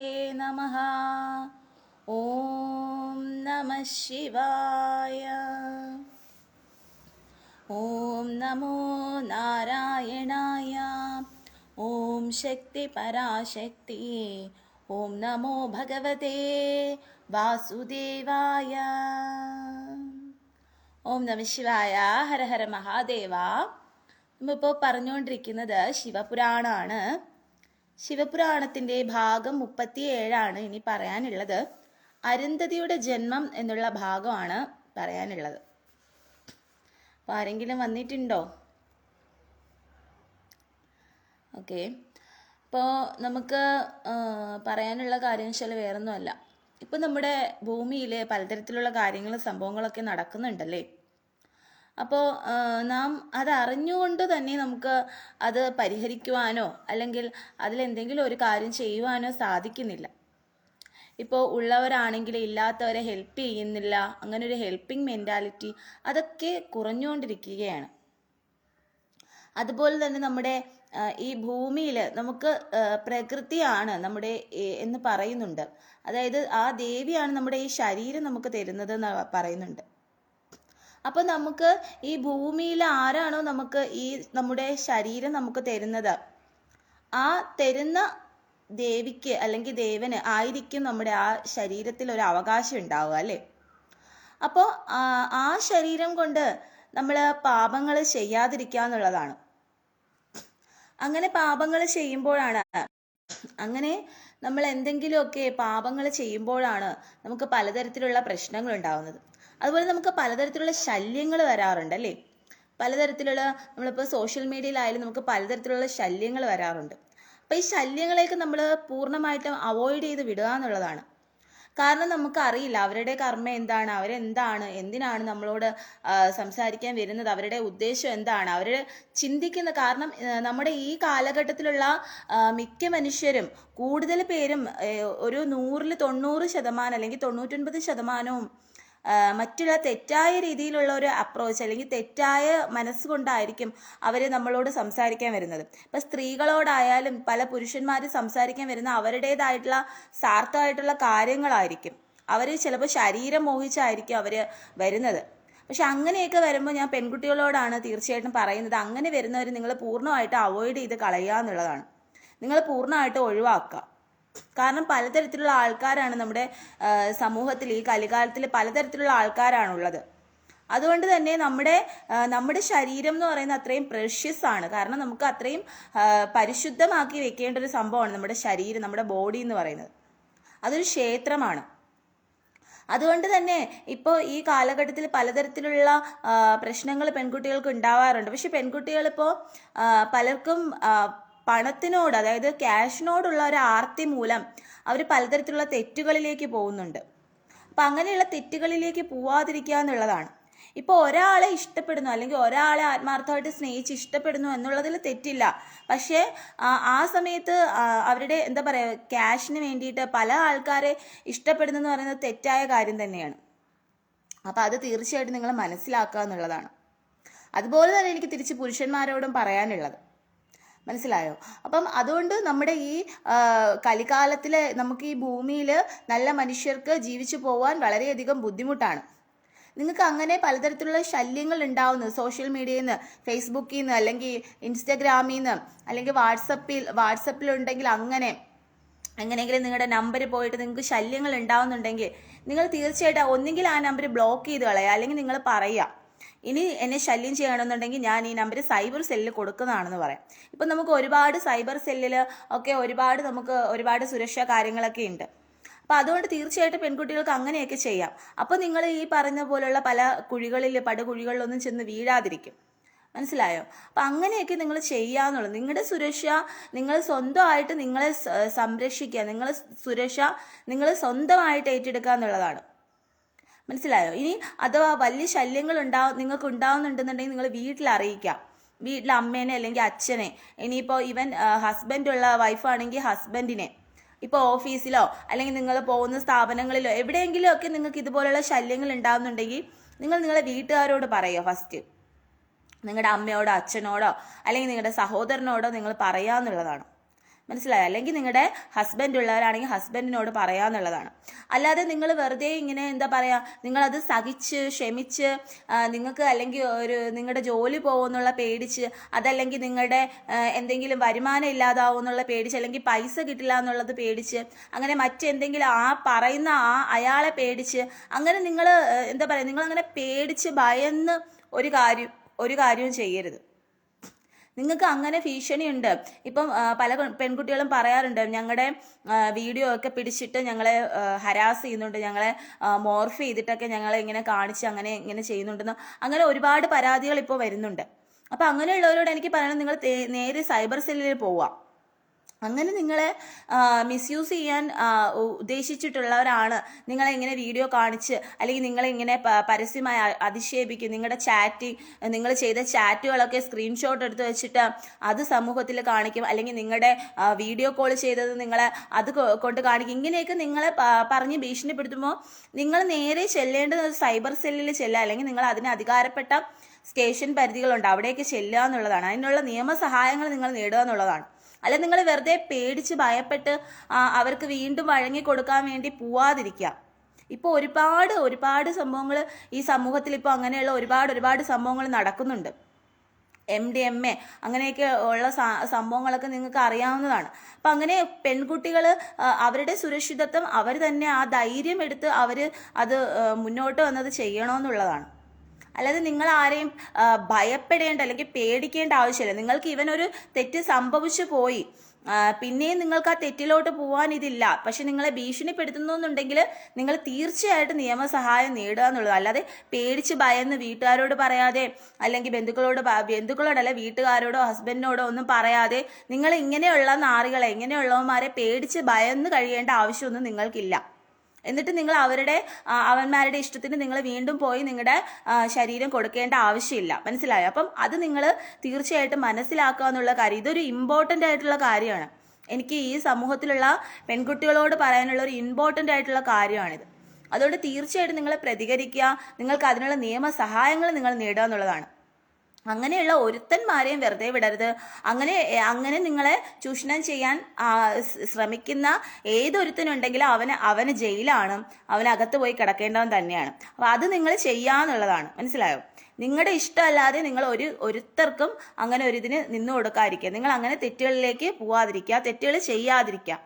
നമഃ. ഓം നമഃ ശിവായ. ഓം നമോ നാരായണായ. ഓം ശക്തി പരാശക്തി. ഓം നമോ ഭഗവതേ വാസുദേവായ. ഓം നമഃ ശിവായ. ഹര ഹര മഹാദേവ. നമ്മളിപ്പോൾ പറഞ്ഞുകൊണ്ടിരിക്കുന്നത് ശിവപുരാണമാണ്. ശിവപുരാണത്തിൻ്റെ ഭാഗം 37 ഇനി പറയാനുള്ളത്. അരുന്ധതിയുടെ ജന്മം എന്നുള്ള ഭാഗമാണ് പറയാനുള്ളത്. അപ്പോൾ ആരെങ്കിലും വന്നിട്ടുണ്ടോ? ഓക്കെ. അപ്പോൾ നമുക്ക് പറയാനുള്ള കാര്യം വെച്ചാൽ വേറൊന്നുമല്ല. ഇപ്പം നമ്മുടെ ഭൂമിയിൽ പലതരത്തിലുള്ള കാര്യങ്ങളും സംഭവങ്ങളൊക്കെ നടക്കുന്നുണ്ടല്ലേ. അപ്പോൾ നാം അതറിഞ്ഞുകൊണ്ട് തന്നെ നമുക്ക് അത് പരിഹരിക്കുവാനോ അല്ലെങ്കിൽ അതിലെന്തെങ്കിലും ഒരു കാര്യം ചെയ്യുവാനോ സാധിക്കുന്നില്ല. ഇപ്പോൾ ഉള്ളവരാണെങ്കിൽ ഇല്ലാത്തവരെ ഹെൽപ്പ് ചെയ്യുന്നില്ല. അങ്ങനെ ഒരു ഹെൽപ്പിംഗ് മെൻറ്റാലിറ്റി അതൊക്കെ കുറഞ്ഞുകൊണ്ടിരിക്കുകയാണ്. അതുപോലെ തന്നെ നമ്മുടെ ഈ ഭൂമിയിൽ നമുക്ക് പ്രകൃതിയാണ് നമ്മുടെ എന്ന് പറയുന്നുണ്ട്. അതായത് ആ ദേവിയാണ് നമ്മുടെ ഈ ശരീരം നമുക്ക് തരുന്നത് എന്ന് പറയുന്നുണ്ട്. അപ്പോൾ നമുക്ക് ഈ ഭൂമിയിൽ ആരാണോ നമുക്ക് ഈ നമ്മുടെ ശരീരം നമുക്ക് തരുന്നത്, ആ തരുന്ന ദേവിക്ക് അല്ലെങ്കിൽ ദേവന് ആയിരിക്കും നമ്മുടെ ആ ശരീരത്തിൽ ഒരു അവകാശം ഉണ്ടാവുക അല്ലേ. അപ്പോൾ ആ ശരീരം കൊണ്ട് നമ്മൾ പാപങ്ങൾ ചെയ്യാതിരിക്കുക എന്നുള്ളതാണ്. അങ്ങനെ പാപങ്ങൾ ചെയ്യുമ്പോഴാണ്, അങ്ങനെ നമ്മൾ എന്തെങ്കിലുമൊക്കെ പാപങ്ങൾ ചെയ്യുമ്പോഴാണ് നമുക്ക് പലതരത്തിലുള്ള പ്രശ്നങ്ങൾ ഉണ്ടാവുന്നത്. അതുപോലെ നമുക്ക് പലതരത്തിലുള്ള ശല്യങ്ങൾ വരാറുണ്ട് അല്ലേ. പലതരത്തിലുള്ള നമ്മളിപ്പോൾ സോഷ്യൽ മീഡിയയിലായാലും നമുക്ക് പലതരത്തിലുള്ള ശല്യങ്ങൾ വരാറുണ്ട്. അപ്പോൾ ഈ ശല്യങ്ങളെയൊക്കെ നമ്മൾ പൂർണ്ണമായിട്ടും അവോയ്ഡ് ചെയ്ത് വിടുക എന്നുള്ളതാണ്. കാരണം നമുക്കറിയില്ല അവരുടെ കർമ്മം എന്താണ്, അവരെന്താണ്, എന്തിനാണ് നമ്മളോട് സംസാരിക്കാൻ വരുന്നത്, അവരുടെ ഉദ്ദേശം എന്താണ്, അവർ ചിന്തിക്കുന്ന. കാരണം നമ്മുടെ ഈ കാലഘട്ടത്തിലുള്ള മിക്ക മനുഷ്യരും, കൂടുതൽ പേരും ഒരു 100% അല്ലെങ്കിൽ 99% മറ്റുള്ള തെറ്റായ രീതിയിലുള്ള ഒരു അപ്രോച്ച് അല്ലെങ്കിൽ തെറ്റായ മനസ്സുകൊണ്ടായിരിക്കും അവർ നമ്മളോട് സംസാരിക്കാൻ വരുന്നത്. ഇപ്പം സ്ത്രീകളോടായാലും പല പുരുഷന്മാർ സംസാരിക്കാൻ വരുന്ന അവരുടേതായിട്ടുള്ള സ്വാർത്ഥമായിട്ടുള്ള കാര്യങ്ങളായിരിക്കും. അവർ ചിലപ്പോൾ ശരീരം മോഹിച്ചായിരിക്കും അവർ വരുന്നത്. പക്ഷെ അങ്ങനെയൊക്കെ വരുമ്പോൾ ഞാൻ പെൺകുട്ടികളോടാണ് തീർച്ചയായിട്ടും പറയുന്നത്, അങ്ങനെ വരുന്നവർ നിങ്ങൾ പൂർണ്ണമായിട്ട് അവോയ്ഡ് ചെയ്ത് കളയുക എന്നുള്ളതാണ്. നിങ്ങൾ പൂർണ്ണമായിട്ട് ഒഴിവാക്കുക. കാരണം പലതരത്തിലുള്ള ആൾക്കാരാണ് നമ്മുടെ സമൂഹത്തിൽ, ഈ കലികാലത്തിൽ പലതരത്തിലുള്ള ആൾക്കാരാണുള്ളത്. അതുകൊണ്ട് തന്നെ നമ്മുടെ ശരീരം എന്ന് പറയുന്നത് അത്രയും പ്രഷ്യസ് ആണ്. കാരണം നമുക്ക് അത്രയും പരിശുദ്ധമാക്കി വെക്കേണ്ട ഒരു സംഭവമാണ് നമ്മുടെ ശരീരം, നമ്മുടെ ബോഡി എന്ന് പറയുന്നത്. അതൊരു ക്ഷേത്രമാണ്. അതുകൊണ്ട് തന്നെ ഇപ്പോൾ ഈ കാലഘട്ടത്തിൽ പലതരത്തിലുള്ള പ്രശ്നങ്ങൾ പെൺകുട്ടികൾക്ക് ഉണ്ടാവാറുണ്ട്. പക്ഷെ പെൺകുട്ടികളിപ്പോൾ പലർക്കും പണത്തിനോട്, അതായത് ക്യാഷിനോടുള്ള ഒരു ആർത്തി മൂലം അവർ പലതരത്തിലുള്ള തെറ്റുകളിലേക്ക് പോകുന്നുണ്ട്. അപ്പം അങ്ങനെയുള്ള തെറ്റുകളിലേക്ക് പോവാതിരിക്കുക എന്നുള്ളതാണ്. ഇപ്പോൾ ഒരാളെ ഇഷ്ടപ്പെടുന്നു അല്ലെങ്കിൽ ഒരാളെ ആത്മാർത്ഥമായിട്ട് സ്നേഹിച്ച് ഇഷ്ടപ്പെടുന്നു എന്നുള്ളതിൽ തെറ്റില്ല. പക്ഷേ ആ സമയത്ത് അവരുടെ എന്താ പറയുക, ക്യാഷിന് വേണ്ടിയിട്ട് പല ആൾക്കാരെ ഇഷ്ടപ്പെടുന്നെന്ന് പറയുന്നത് തെറ്റായ കാര്യം തന്നെയാണ്. അപ്പം അത് തീർച്ചയായിട്ടും നിങ്ങൾ മനസ്സിലാക്കുക എന്നുള്ളതാണ്. അതുപോലെ തന്നെ എനിക്ക് തിരിച്ച് പുരുഷന്മാരോടും പറയാനുള്ളത്, മനസ്സിലായോ? അപ്പം അതുകൊണ്ട് നമ്മുടെ ഈ കലികാലത്തിൽ നമുക്ക് ഈ ഭൂമിയിൽ നല്ല മനുഷ്യർക്ക് ജീവിച്ചു പോകാൻ വളരെയധികം ബുദ്ധിമുട്ടാണ്. നിങ്ങൾക്ക് അങ്ങനെ പലതരത്തിലുള്ള ശല്യങ്ങൾ ഉണ്ടാവുന്നു. സോഷ്യൽ മീഡിയയിൽ നിന്ന്, ഫേസ്ബുക്കിൽ നിന്ന്, അല്ലെങ്കിൽ ഇൻസ്റ്റഗ്രാമിൽ നിന്ന്, അല്ലെങ്കിൽ വാട്സപ്പിലുണ്ടെങ്കിൽ എങ്ങനെയെങ്കിലും നിങ്ങളുടെ നമ്പർ പോയിട്ട് നിങ്ങൾക്ക് ശല്യങ്ങൾ ഉണ്ടാവുന്നുണ്ടെങ്കിൽ നിങ്ങൾ തീർച്ചയായിട്ടും ഒന്നുകിൽ ആ നമ്പർ ബ്ലോക്ക് ചെയ്ത് കളയുക, അല്ലെങ്കിൽ നിങ്ങൾ പറയുക, ഇനി എന്നെ ശല്യം ചെയ്യണമെന്നുണ്ടെങ്കിൽ ഞാൻ ഈ നമ്പർ സൈബർ സെല്ലിൽ കൊടുക്കുന്നതാണെന്ന് പറയാം. ഇപ്പം നമുക്ക് ഒരുപാട് സൈബർ സെല്ലിൽ ഒക്കെ ഒരുപാട് സുരക്ഷാ കാര്യങ്ങളൊക്കെ ഉണ്ട്. അപ്പം അതുകൊണ്ട് തീർച്ചയായിട്ടും പെൺകുട്ടികൾക്ക് അങ്ങനെയൊക്കെ ചെയ്യാം. അപ്പോൾ നിങ്ങൾ ഈ പറഞ്ഞ പോലുള്ള പല പടുകുഴികളിലൊന്നും ചെന്ന് വീഴാതിരിക്കും. മനസ്സിലായോ? അപ്പം അങ്ങനെയൊക്കെ നിങ്ങൾ ചെയ്യാന്നുള്ളത്. നിങ്ങളുടെ സുരക്ഷ നിങ്ങൾ സ്വന്തമായിട്ട് നിങ്ങളെ സംരക്ഷിക്കുക, നിങ്ങളുടെ സുരക്ഷ നിങ്ങൾ സ്വന്തമായിട്ട് ഏറ്റെടുക്കുക എന്നുള്ളതാണ്. മനസ്സിലായോ? ഇനി അഥവാ വലിയ ശല്യങ്ങൾ നിങ്ങൾക്ക് ഉണ്ടാവുന്നുണ്ടെന്നുണ്ടെങ്കിൽ നിങ്ങൾ വീട്ടിൽ അറിയിക്കാം. വീട്ടിലെ അമ്മേനെ അല്ലെങ്കിൽ അച്ഛനെ, ഇനിയിപ്പോൾ ഈവൻ ഹസ്ബൻഡുള്ള വൈഫാണെങ്കിൽ ഹസ്ബൻഡിനെ, ഇപ്പോൾ ഓഫീസിലോ അല്ലെങ്കിൽ നിങ്ങൾ പോകുന്ന സ്ഥാപനങ്ങളിലോ എവിടെയെങ്കിലും ഒക്കെ നിങ്ങൾക്ക് ഇതുപോലുള്ള ശല്യങ്ങൾ ഉണ്ടാകുന്നുണ്ടെങ്കിൽ നിങ്ങൾ നിങ്ങളുടെ വീട്ടുകാരോട് പറയുക. ഫസ്റ്റ് നിങ്ങളുടെ അമ്മയോടോ അച്ഛനോടോ അല്ലെങ്കിൽ നിങ്ങളുടെ സഹോദരനോടോ നിങ്ങൾ പറയാന്നുള്ളതാണ്. മനസ്സിലായോ? അല്ലെങ്കിൽ നിങ്ങളുടെ ഹസ്ബൻഡ് ഉള്ളവരാണെങ്കിൽ ഹസ്ബൻഡിനോട് പറയാന്നുള്ളതാണ്. അല്ലാതെ നിങ്ങൾ വെറുതെ ഇങ്ങനെ എന്താ പറയുക, നിങ്ങളത് സഹിച്ച് ക്ഷമിച്ച് നിങ്ങൾക്ക് അല്ലെങ്കിൽ നിങ്ങളുടെ ജോലി പോകുമെന്നുള്ള പേടിച്ച്, അതല്ലെങ്കിൽ നിങ്ങളുടെ എന്തെങ്കിലും വരുമാനം ഇല്ലാതാവും എന്നുള്ള പേടിച്ച്, അല്ലെങ്കിൽ പൈസ കിട്ടില്ല എന്നുള്ളത് പേടിച്ച്, അങ്ങനെ മറ്റെന്തെങ്കിലും പറയുന്ന അയാളെ പേടിച്ച്, അങ്ങനെ നിങ്ങൾ എന്താ പറയുക, നിങ്ങളങ്ങനെ പേടിച്ച് ഭയന്ന് ഒരു കാര്യവും ചെയ്യരുത്. നിങ്ങൾക്ക് അങ്ങനെ ഭീഷണിയുണ്ട്. ഇപ്പം പല പെൺകുട്ടികളും പറയാറുണ്ട്, ഞങ്ങളുടെ വീഡിയോ ഒക്കെ പിടിച്ചിട്ട് ഞങ്ങളെ ഹരാസ് ചെയ്യുന്നുണ്ട്, ഞങ്ങളെ മോർഫ് ചെയ്തിട്ടൊക്കെ ഞങ്ങളെ ഇങ്ങനെ കാണിച്ച് അങ്ങനെ ഇങ്ങനെ ചെയ്യുന്നുണ്ടെന്ന്, അങ്ങനെ ഒരുപാട് പരാതികൾ ഇപ്പോൾ വരുന്നുണ്ട്. അപ്പം അങ്ങനെയുള്ളവരോട് എനിക്ക് പറയണം, നിങ്ങൾ നേരെ സൈബർ സെല്ലിൽ പോവുക. അങ്ങനെ നിങ്ങളെ മിസ്യൂസ് ചെയ്യാൻ ഉദ്ദേശിച്ചിട്ടുള്ളവരാണ് നിങ്ങളെ ഇങ്ങനെ വീഡിയോ കാണിച്ച്, അല്ലെങ്കിൽ നിങ്ങളെ ഇങ്ങനെ പരസ്യമായി അധിക്ഷേപിക്കും. നിങ്ങളുടെ നിങ്ങൾ ചെയ്ത ചാറ്റുകളൊക്കെ സ്ക്രീൻഷോട്ട് എടുത്ത് വെച്ചിട്ട് അത് സമൂഹത്തിൽ കാണിക്കും, അല്ലെങ്കിൽ നിങ്ങളുടെ വീഡിയോ കോൾ ചെയ്തത് നിങ്ങളെ അത് കൊണ്ട് കാണിക്കും. ഇങ്ങനെയൊക്കെ നിങ്ങളെ പറഞ്ഞ് ഭീഷണിപ്പെടുത്തുമ്പോൾ നിങ്ങൾ നേരെ ചെല്ലേണ്ടത് സൈബർ സെല്ലിൽ ചെല്ലുക, അല്ലെങ്കിൽ നിങ്ങൾ അതിന് അധികാരപ്പെട്ട സ്റ്റേഷൻ പരിധികളുണ്ട്, അവിടേക്ക് ചെല്ലുക എന്നുള്ളതാണ്. അതിനുള്ള നിയമസഹായങ്ങൾ നിങ്ങൾ നേടുക എന്നുള്ളതാണ്. അല്ല നിങ്ങൾ വെറുതെ പേടിച്ച് ഭയപ്പെട്ട് അവർക്ക് വീണ്ടും വഴങ്ങി കൊടുക്കാൻ വേണ്ടി പോവാതിരിക്കുക. ഇപ്പോൾ ഒരുപാട് സംഭവങ്ങൾ ഈ സമൂഹത്തിൽ ഇപ്പോൾ അങ്ങനെയുള്ള ഒരുപാട് സംഭവങ്ങൾ നടക്കുന്നുണ്ട്. MDMA അങ്ങനെയൊക്കെ ഉള്ള സംഭവങ്ങളൊക്കെ നിങ്ങൾക്ക് അറിയാവുന്നതാണ്. അപ്പം അങ്ങനെ പെൺകുട്ടികൾ അവരുടെ സുരക്ഷിതത്വം അവർ തന്നെ ആ ധൈര്യം എടുത്ത് അവർ അത് മുന്നോട്ട് വന്നത് ചെയ്യണമെന്നുള്ളതാണ്. അല്ലാതെ നിങ്ങൾ ആരെയും ഭയപ്പെടേണ്ട അല്ലെങ്കിൽ പേടിക്കേണ്ട ആവശ്യമില്ല. നിങ്ങൾക്ക് ഇവനൊരു തെറ്റ് സംഭവിച്ചു പോയി, പിന്നെയും നിങ്ങൾക്ക് ആ തെറ്റിലോട്ട് പോകാൻ ഇതില്ല. പക്ഷെ നിങ്ങളെ ഭീഷണിപ്പെടുത്തുന്നുണ്ടെങ്കിൽ നിങ്ങൾ തീർച്ചയായിട്ടും നിയമസഹായം നേടുക എന്നുള്ളത്. അല്ലാതെ പേടിച്ച് ഭയന്ന് വീട്ടുകാരോട് പറയാതെ, അല്ലെങ്കിൽ ബന്ധുക്കളോടല്ല വീട്ടുകാരോടോ ഹസ്ബൻഡിനോടോ ഒന്നും പറയാതെ നിങ്ങൾ ഇങ്ങനെയുള്ള നാറികളെ, ഇങ്ങനെയുള്ളവന്മാരെ പേടിച്ച് ഭയന്ന് കഴിയേണ്ട ആവശ്യമൊന്നും നിങ്ങൾക്കില്ല. എന്നിട്ട് നിങ്ങൾ അവന്മാരുടെ ഇഷ്ടത്തിന് നിങ്ങൾ വീണ്ടും പോയി നിങ്ങളുടെ ശരീരം കൊടുക്കേണ്ട ആവശ്യമില്ല. മനസ്സിലായോ? അപ്പം അത് നിങ്ങൾ തീർച്ചയായിട്ടും മനസ്സിലാക്കുക എന്നുള്ള കാര്യം, ഇതൊരു ഇമ്പോർട്ടൻ്റ് ആയിട്ടുള്ള കാര്യമാണ്. എനിക്ക് ഈ സമൂഹത്തിലുള്ള പെൺകുട്ടികളോട് പറയാനുള്ള ഒരു ഇമ്പോർട്ടൻ്റ് ആയിട്ടുള്ള കാര്യമാണിത്. അതുകൊണ്ട് തീർച്ചയായിട്ടും നിങ്ങൾ പ്രതികരിക്കുക, നിങ്ങൾക്ക് അതിനുള്ള നിയമസഹായങ്ങൾ നിങ്ങൾ നേടുക എന്നുള്ളതാണ്. അങ്ങനെയുള്ള ഒരുത്തന്മാരെയും വെറുതെ വിടരുത്. അങ്ങനെ നിങ്ങളെ ചൂഷണം ചെയ്യാൻ ശ്രമിക്കുന്ന ഏതൊരുത്തനുണ്ടെങ്കിലും അവന് ജയിലാണ്, അവനകത്ത് പോയി കിടക്കേണ്ടവൻ തന്നെയാണ്. അപ്പോൾ അത് നിങ്ങൾ ചെയ്യാന്നുള്ളതാണ്. മനസ്സിലായോ? നിങ്ങളുടെ ഇഷ്ടമല്ലാതെ നിങ്ങൾ ഒരുത്തർക്കും അങ്ങനെ ഒരിതിന് നിന്നു കൊടുക്കാതിരിക്കുക. നിങ്ങൾ അങ്ങനെ തെറ്റുകളിലേക്ക് പോവാതിരിക്കുക, തെറ്റുകൾ ചെയ്യാതിരിക്കുക.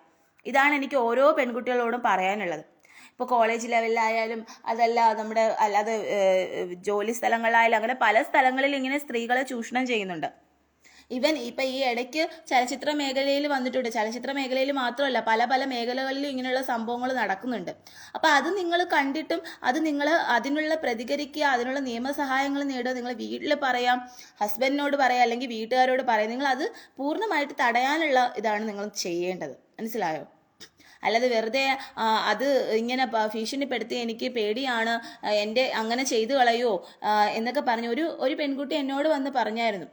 ഇതാണ് എനിക്ക് ഓരോ പെൺകുട്ടികളോടും പറയാനുള്ളത്. ഇപ്പോൾ കോളേജ് ലെവലിലായാലും അതല്ല നമ്മുടെ അല്ലാതെ ജോലി സ്ഥലങ്ങളിലായാലും അങ്ങനെ പല സ്ഥലങ്ങളിൽ ഇങ്ങനെ സ്ത്രീകളെ ചൂഷണം ചെയ്യുന്നുണ്ട്. ഇപ്പം ഈ ഇടയ്ക്ക് ചലച്ചിത്ര മേഖലയിൽ വന്നിട്ടുണ്ട്. ചലച്ചിത്ര മേഖലയിൽ മാത്രമല്ല, പല മേഖലകളിലും ഇങ്ങനെയുള്ള സംഭവങ്ങൾ നടക്കുന്നുണ്ട്. അപ്പം അത് നിങ്ങൾ കണ്ടിട്ടും നിങ്ങൾ അതിനുള്ള പ്രതികരിക്കുക, അതിനുള്ള നിയമസഹായങ്ങൾ നേടുക. നിങ്ങൾ വീട്ടിൽ പറയാം, ഹസ്ബൻഡിനോട് പറയാം, അല്ലെങ്കിൽ വീട്ടുകാരോട് പറയാം. നിങ്ങൾ അത് പൂർണ്ണമായിട്ട് തടയാനുള്ള ഇതാണ് നിങ്ങൾ ചെയ്യേണ്ടത്. മനസ്സിലായോ? അല്ലാതെ വെറുതെ അത് ഇങ്ങനെ ഭീഷണിപ്പെടുത്തി എനിക്ക് പേടിയാണ്, എൻ്റെ അങ്ങനെ ചെയ്തു കളയോ എന്നൊക്കെ പറഞ്ഞു ഒരു പെൺകുട്ടി എന്നോട് വന്ന് പറഞ്ഞായിരുന്നു.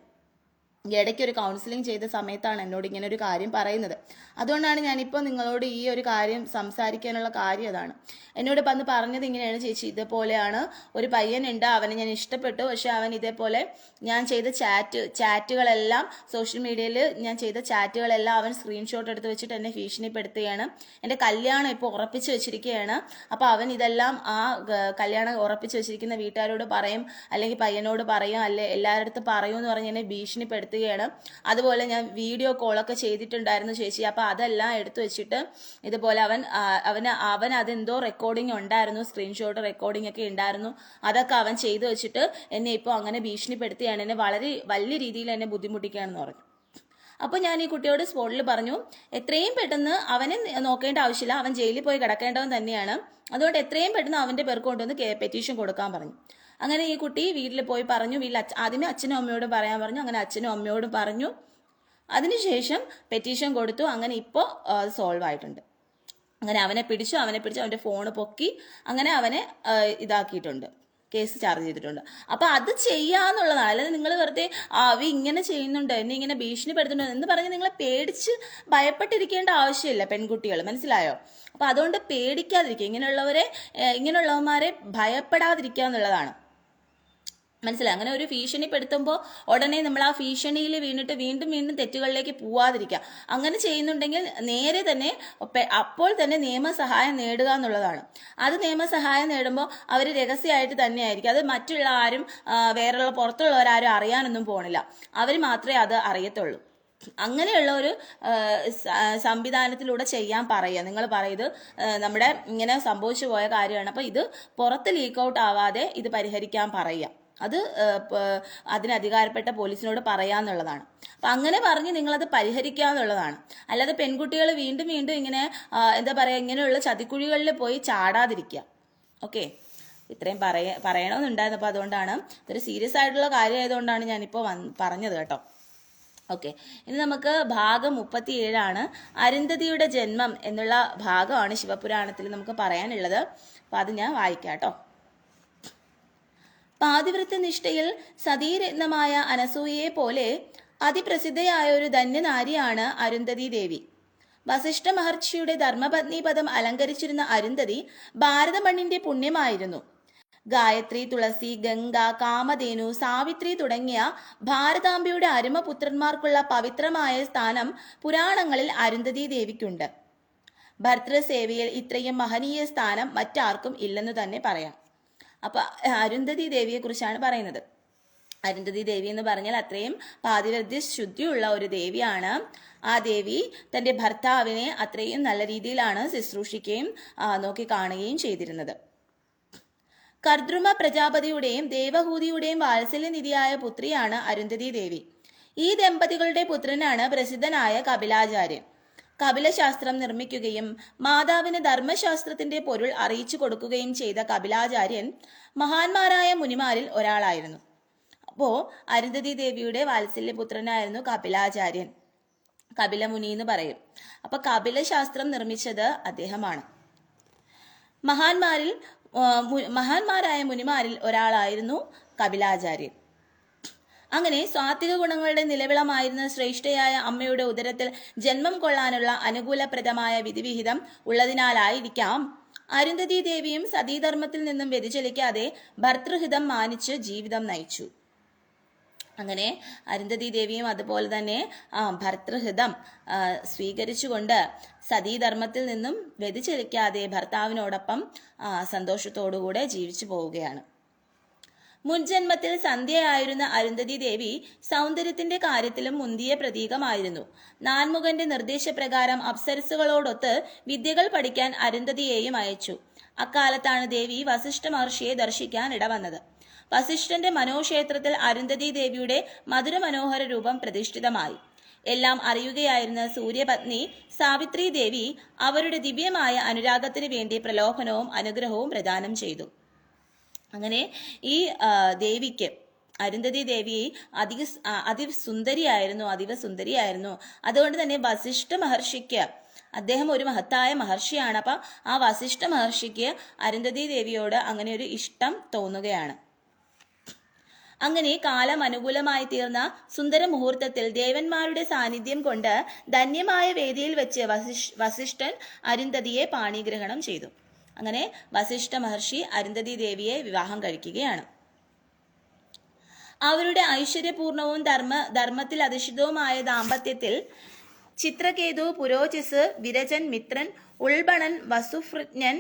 ഇടയ്ക്ക് ഒരു കൗൺസിലിംഗ് ചെയ്ത സമയത്താണ് എന്നോട് ഇങ്ങനെ ഒരു കാര്യം പറയുന്നത്. അതുകൊണ്ടാണ് ഞാനിപ്പോൾ നിങ്ങളോട് ഈ ഒരു കാര്യം സംസാരിക്കാനുള്ള കാര്യം അതാണ്. എന്നോട് വന്ന് പറഞ്ഞത് ഇങ്ങനെയാണ്, ചേച്ചി ഇതേപോലെയാണ് ഒരു പയ്യനുണ്ട്, അവനെ ഞാൻ ഇഷ്ടപ്പെട്ടു, പക്ഷെ അവൻ ഇതേപോലെ ഞാൻ ചെയ്ത ചാറ്റുകളെല്ലാം സോഷ്യൽ മീഡിയയിൽ ഞാൻ ചെയ്ത ചാറ്റുകളെല്ലാം അവൻ സ്ക്രീൻഷോട്ട് എടുത്ത് വെച്ചിട്ട് എന്നെ ഭീഷണിപ്പെടുത്തുകയാണ്. എൻ്റെ കല്യാണം ഇപ്പോൾ ഉറപ്പിച്ച് വെച്ചിരിക്കുകയാണ്. അപ്പോൾ അവൻ ഇതെല്ലാം കല്യാണം ഉറപ്പിച്ച് വെച്ചിരിക്കുന്ന വീട്ടുകാരോട് പറയും, അല്ലെങ്കിൽ പയ്യനോട് പറയും, അല്ലെ എല്ലാവരുടെ അടുത്ത് പറയും എന്ന് പറഞ്ഞ് എന്നെ ഭീഷണിപ്പെടുത്തുകയാണ്. അതുപോലെ ഞാൻ വീഡിയോ കോളൊക്കെ ചെയ്തിട്ടുണ്ടായിരുന്നു ചേച്ചി. അപ്പോൾ അതെല്ലാം എടുത്തു വെച്ചിട്ട് ഇതുപോലെ അവൻ അതെന്തോ റെക്കോർഡിംഗ് ഉണ്ടായിരുന്നു, സ്ക്രീൻഷോട്ട് റെക്കോർഡിംഗ് ഒക്കെ ഉണ്ടായിരുന്നു. അതൊക്കെ അവൻ ചെയ്തു വെച്ചിട്ട് എന്നെ ഇപ്പോൾ അങ്ങനെ ഭീഷണിപ്പെടുത്തുകയാണ്, എന്നെ വളരെ വലിയ രീതിയിൽ എന്നെ ബുദ്ധിമുട്ടിക്കുകയാണെന്ന് പറഞ്ഞു. അപ്പോൾ ഞാൻ ഈ കുട്ടിയോട് സ്പോട്ടിൽ പറഞ്ഞു, എത്രയും പെട്ടെന്ന് അവനെ നോക്കേണ്ട ആവശ്യമില്ല, അവൻ ജയിലിൽ പോയി കിടക്കേണ്ടവൻ തന്നെയാണ്. അതുകൊണ്ട് എത്രയും പെട്ടെന്ന് അവൻ്റെ പേർക്ക് കൊണ്ടുവന്ന് പെറ്റീഷൻ കൊടുക്കാൻ പറഞ്ഞു. അങ്ങനെ ഈ കുട്ടി വീട്ടിൽ പോയി പറഞ്ഞു. ആദ്യമേ അച്ഛനും അമ്മയോടും പറയാൻ പറഞ്ഞു. അങ്ങനെ അച്ഛനും അമ്മയോടും പറഞ്ഞു. അതിനുശേഷം പെറ്റീഷൻ കൊടുത്തു. അങ്ങനെ ഇപ്പോൾ സോൾവ് ആയിട്ടുണ്ട്. അങ്ങനെ അവനെ പിടിച്ചു അവൻ്റെ ഫോണ് പൊക്കി അങ്ങനെ അവനെ ഇതാക്കിയിട്ടുണ്ട്, കേസ് ചാർജ് ചെയ്തിട്ടുണ്ട്. അപ്പം അത് ചെയ്യാന്നുള്ളതാണ്. അല്ലാതെ നിങ്ങൾ വെറുതെ ഇങ്ങനെ ചെയ്യുന്നുണ്ട്, എന്നെ ഇങ്ങനെ ഭീഷണിപ്പെടുത്തുന്നുണ്ട് എന്ന് പറഞ്ഞ് നിങ്ങളെ പേടിച്ച് ഭയപ്പെട്ടിരിക്കേണ്ട ആവശ്യമില്ല പെൺകുട്ടികൾ. മനസ്സിലായോ? അപ്പം അതുകൊണ്ട് പേടിക്കാതിരിക്കുക, ഇങ്ങനെയുള്ളവന്മാരെ ഭയപ്പെടാതിരിക്കുക എന്നുള്ളതാണ്. മനസ്സിലായി. അങ്ങനെ ഒരു ഭീഷണിപ്പെടുത്തുമ്പോൾ ഉടനെ നമ്മൾ ആ ഭീഷണിയിൽ വീണിട്ട് വീണ്ടും വീണ്ടും തെറ്റുകളിലേക്ക് പോവാതിരിക്കുക. അങ്ങനെ ചെയ്യുന്നുണ്ടെങ്കിൽ നേരെ തന്നെ അപ്പോൾ തന്നെ നിയമസഹായം നേടുക എന്നുള്ളതാണ്. അത് നിയമസഹായം നേടുമ്പോൾ അവർ രഹസ്യമായിട്ട് തന്നെയായിരിക്കും. അത് മറ്റുള്ള ആരും വേറെയുള്ള പുറത്തുള്ളവരാരും അറിയാനൊന്നും പോണില്ല. അവർ മാത്രമേ അത് അറിയത്തുള്ളൂ. അങ്ങനെയുള്ള ഒരു സംവിധാനത്തിലൂടെ ചെയ്യാൻ പറയുക. നിങ്ങൾ പറയുന്നത് നമ്മുടെ ഇങ്ങനെ സംഭവിച്ചു പോയ കാര്യമാണ്, അപ്പോൾ ഇത് പുറത്ത് ലീക്ക് ഔട്ട് ആവാതെ ഇത് പരിഹരിക്കാൻ പറയുക. അത് അതിന് അധികാരപ്പെട്ട പോലീസിനോട് പറയാന്നുള്ളതാണ്. അപ്പം അങ്ങനെ പറഞ്ഞ് നിങ്ങളത് പരിഹരിക്കുക എന്നുള്ളതാണ്. അല്ലാതെ പെൺകുട്ടികൾ വീണ്ടും വീണ്ടും ഇങ്ങനെ എന്താ പറയുക, ഇങ്ങനെയുള്ള ചതിക്കുഴികളിൽ പോയി ചാടാതിരിക്കുക. ഓക്കെ, ഇത്രയും പറയണമെന്നുണ്ടായിരുന്നു. അപ്പോൾ അതുകൊണ്ടാണ്, ഇതൊരു സീരിയസ് ആയിട്ടുള്ള കാര്യമായതുകൊണ്ടാണ് ഞാനിപ്പോൾ പറഞ്ഞത് കേട്ടോ. ഓക്കെ, ഇനി നമുക്ക് ഭാഗം 37 അരുന്ധതിയുടെ ജന്മം എന്നുള്ള ഭാഗമാണ് ശിവപുരാണത്തിൽ നമുക്ക് പറയാനുള്ളത്. അപ്പം അത് ഞാൻ വായിക്കാം കേട്ടോ. പാതിവൃത്യ നിഷ്ഠയിൽ സതീരത്നമായ അനസൂയയെ പോലെ അതിപ്രസിദ്ധയായ ഒരു ധന്യനാരിയാണ് അരുന്ധതി ദേവി. വസിഷ്ഠ മഹർഷിയുടെ ധർമ്മപത്നി പദം അലങ്കരിച്ചിരുന്ന അരുന്ധതി ഭാരത മണ്ണിന്റെ പുണ്യമായിരുന്നു. ഗായത്രി, തുളസി, ഗംഗ, കാമധേനു, സാവിത്രി തുടങ്ങിയ ഭാരതാംബയുടെ അരുമപുത്രന്മാർക്കുള്ള പവിത്രമായ സ്ഥാനം പുരാണങ്ങളിൽ അരുന്ധതി ദേവിക്കുണ്ട്. ഭർതൃസേവയിൽ ഇത്രയും മഹനീയ സ്ഥാനം മറ്റാർക്കും ഇല്ലെന്ന് തന്നെ പറയാം. അപ്പൊ അരുന്ധതി ദേവിയെ കുറിച്ചാണ് പറയുന്നത്. അരുന്ധതി ദേവി എന്ന് പറഞ്ഞാൽ അത്രയും പാതിവ്രത്യ ശുദ്ധിയുള്ള ഒരു ദേവിയാണ്. ആ ദേവി തന്റെ ഭർത്താവിനെ അത്രയും നല്ല രീതിയിലാണ് ശുശ്രൂഷിക്കുകയും നോക്കിക്കാണുകയും ചെയ്തിരുന്നത്. കർദ്രുമ പ്രജാപതിയുടെയും ദേവഹൂതിയുടെയും വാത്സല്യനിധിയായ പുത്രിയാണ് അരുന്ധതി ദേവി. ഈ ദമ്പതികളുടെ പുത്രനാണ് പ്രസിദ്ധനായ കപിലാചാര്യൻ. കപിലശാസ്ത്രം നിർമ്മിക്കുകയും മാതാവിന് ധർമ്മശാസ്ത്രത്തിന്റെ പൊരുൾ അറിയിച്ചു കൊടുക്കുകയും ചെയ്ത കപിലാചാര്യൻ മഹാന്മാരായ മുനിമാരിൽ ഒരാളായിരുന്നു. അപ്പോ അരുന്ധതി ദേവിയുടെ വാത്സല്യപുത്രനായിരുന്നു കപിലാചാര്യൻ. കപിലമുനി എന്ന് പറയും. അപ്പൊ കപിലശാസ്ത്രം നിർമ്മിച്ചത് അദ്ദേഹമാണ്. മഹാന്മാരായ മുനിമാരിൽ ഒരാളായിരുന്നു കപിലാചാര്യൻ. അങ്ങനെ സ്വാത്വിക ഗുണങ്ങളുടെ നിലവിളമായിരുന്ന ശ്രേഷ്ഠയായ അമ്മയുടെ ഉദരത്തിൽ ജന്മം കൊള്ളാനുള്ള അനുകൂലപ്രദമായ വിധിവിഹിതം ഉള്ളതിനാലായിരിക്കാം അരുന്ധതി ദേവിയും സതീധർമ്മത്തിൽ നിന്നും വ്യതിചലിക്കാതെ ഭർതൃഹിതം മാനിച്ച് ജീവിതം നയിച്ചു. അങ്ങനെ അരുന്ധതി ദേവിയും അതുപോലെ തന്നെ ഭർതൃഹിതം സ്വീകരിച്ചുകൊണ്ട് സതീധർമ്മത്തിൽ നിന്നും വ്യതിചലിക്കാതെ ഭർത്താവിനോടൊപ്പം സന്തോഷത്തോടുകൂടെ ജീവിച്ചു പോവുകയാണ്. മുൻജന്മത്തിൽ സന്ധ്യയായിരുന്ന അരുന്ധതി ദേവി സൗന്ദര്യത്തിന്റെ കാര്യത്തിലും മുന്തിയ പ്രതീകമായിരുന്നു. നാൻമുഖന്റെ നിർദ്ദേശപ്രകാരം അപ്സരസുകളോടൊത്ത് വിദ്യകൾ പഠിക്കാൻ അരുന്ധതിയെയും അയച്ചു. അക്കാലത്താണ് ദേവി വസിഷ്ഠ മഹർഷിയെ ദർശിക്കാൻ ഇടവന്നത്. വസിഷ്ഠന്റെ മനോക്ഷേത്രത്തിൽ അരുന്ധതി ദേവിയുടെ മധുരമനോഹര രൂപം പ്രതിഷ്ഠിതമായി. എല്ലാം അറിയുകയായിരുന്ന സൂര്യപത്നി സാവിത്രി ദേവി അവരുടെ ദിവ്യമായ അനുരാഗത്തിന് വേണ്ടി പ്രലോഭനവും അനുഗ്രഹവും പ്രദാനം ചെയ്തു. അങ്ങനെ ഈ ദേവിക്ക്, അരുന്ധതി ദേവി അതീവ സുന്ദരിയായിരുന്നു. അതുകൊണ്ട് തന്നെ വസിഷ്ഠ മഹർഷിക്ക്, അദ്ദേഹം ഒരു മഹത്തായ മഹർഷിയാണ്. അപ്പം ആ വസിഷ്ഠ മഹർഷിക്ക് അരുന്ധതി ദേവിയോട് അങ്ങനെ ഒരു ഇഷ്ടം തോന്നുകയാണ്. അങ്ങനെ കാലം അനുകൂലമായി തീർന്ന സുന്ദര മുഹൂർത്തത്തിൽ ദേവന്മാരുടെ സാന്നിധ്യം കൊണ്ട് ധന്യമായ വേദിയിൽ വെച്ച് വസിഷ്ഠൻ അരുന്ധതിയെ പാണിഗ്രഹണം ചെയ്തു. അങ്ങനെ വസിഷ്ഠ മഹർഷി അരുന്ധതി ദേവിയെ വിവാഹം കഴിക്കുകയാണ്. അവരുടെ ഐശ്വര്യപൂർണവും ധർമ്മത്തിൽ അധിഷ്ഠിതവുമായ ദാമ്പത്യത്തിൽ ചിത്രകേതു, പുരോചിസ്, വിരചൻ, മിത്രൻ, ഉൾബണൻ, വസുഫൃജ്ഞൻ,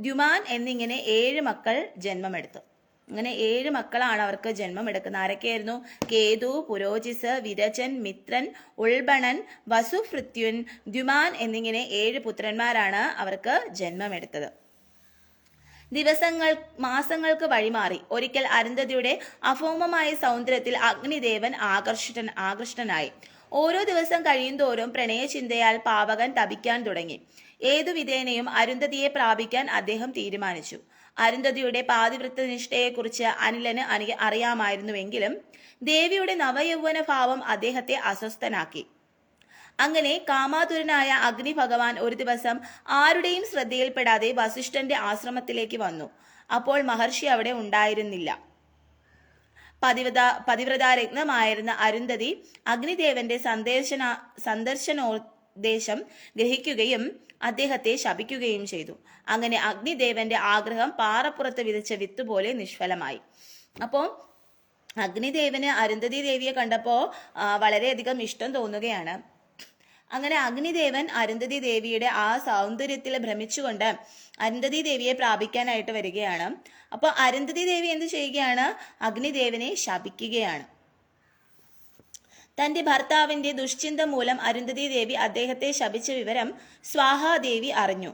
ദ്യുമാൻ എന്നിങ്ങനെ 7 മക്കൾ ജന്മമെടുത്തു. അങ്ങനെ 7 മക്കളാണ് അവർക്ക് ജന്മമെടുക്കുന്നത്. ആരൊക്കെയായിരുന്നു? കേതു, പുരോചിസ്, വിരചൻ, മിത്രൻ, ഉൾബണൻ, വസുഫൃത്യുൻ, ദ്യുമാൻ എന്നിങ്ങനെ 7 പുത്രന്മാരാണ് അവർക്ക് ജന്മമെടുത്തത്. മാസങ്ങൾക്ക് വഴിമാറി. ഒരിക്കൽ അരുന്ധതിയുടെ അഭൗമമായ സൗന്ദര്യത്തിൽ അഗ്നിദേവൻ ആകർഷ്ടനായി. ഓരോ ദിവസം കഴിയുന്തോറും പ്രണയചിന്തയാൽ പാവകൻ തപിക്കാൻ തുടങ്ങി. ഏതു വിധേനയും അരുന്ധതിയെ പ്രാപിക്കാൻ അദ്ദേഹം തീരുമാനിച്ചു. അരുന്ധതിയുടെ പാതിവൃത്യ നിഷ്ഠയെക്കുറിച്ച് അനിലന് അറിയാമായിരുന്നുവെങ്കിലും ദേവിയുടെ നവയൗവന ഭാവം അദ്ദേഹത്തെ അസ്വസ്ഥനാക്കി. അങ്ങനെ കാമാതുരനായ അഗ്നി ഭഗവാൻ ഒരു ദിവസം ആരുടെയും ശ്രദ്ധയിൽപ്പെടാതെ വസിഷ്ഠന്റെ ആശ്രമത്തിലേക്ക് വന്നു. അപ്പോൾ മഹർഷി അവിടെ ഉണ്ടായിരുന്നില്ല. പതിവ്രതാരത്നമായിരുന്ന അരുന്ധതി അഗ്നിദേവന്റെ സന്ദർശനോദ്ദേശം ഗ്രഹിക്കുകയും അദ്ദേഹത്തെ ശപിക്കുകയും ചെയ്തു. അങ്ങനെ അഗ്നിദേവന്റെ ആഗ്രഹം പാറപ്പുറത്ത് വിതച്ച വിത്ത് പോലെ നിഷ്ഫലമായി. അപ്പോൾ അഗ്നിദേവന് അരുന്ധതി ദേവിയെ കണ്ടപ്പോൾ വളരെയധികം ഇഷ്ടം തോന്നുകയാണ്. അങ്ങനെ അഗ്നിദേവൻ അരുന്ധതി ദേവിയുടെ ആ സൗന്ദര്യത്തിൽ ഭ്രമിച്ചുകൊണ്ട് അരുന്ധതി ദേവിയെ പ്രാപിക്കാനായിട്ട് വരികയാണ്. അപ്പോൾ അരുന്ധതി ദേവി എന്ത് ചെയ്യുകയാണ്? അഗ്നിദേവനെ ശപിക്കുകയാണ്. തന്റെ ഭർത്താവിന്റെ ദുശ്ചിന്ത മൂലം അരുന്ധതി ദേവി അദ്ദേഹത്തെ ശപിച്ച വിവരം സ്വാഹാദേവി അറിഞ്ഞു.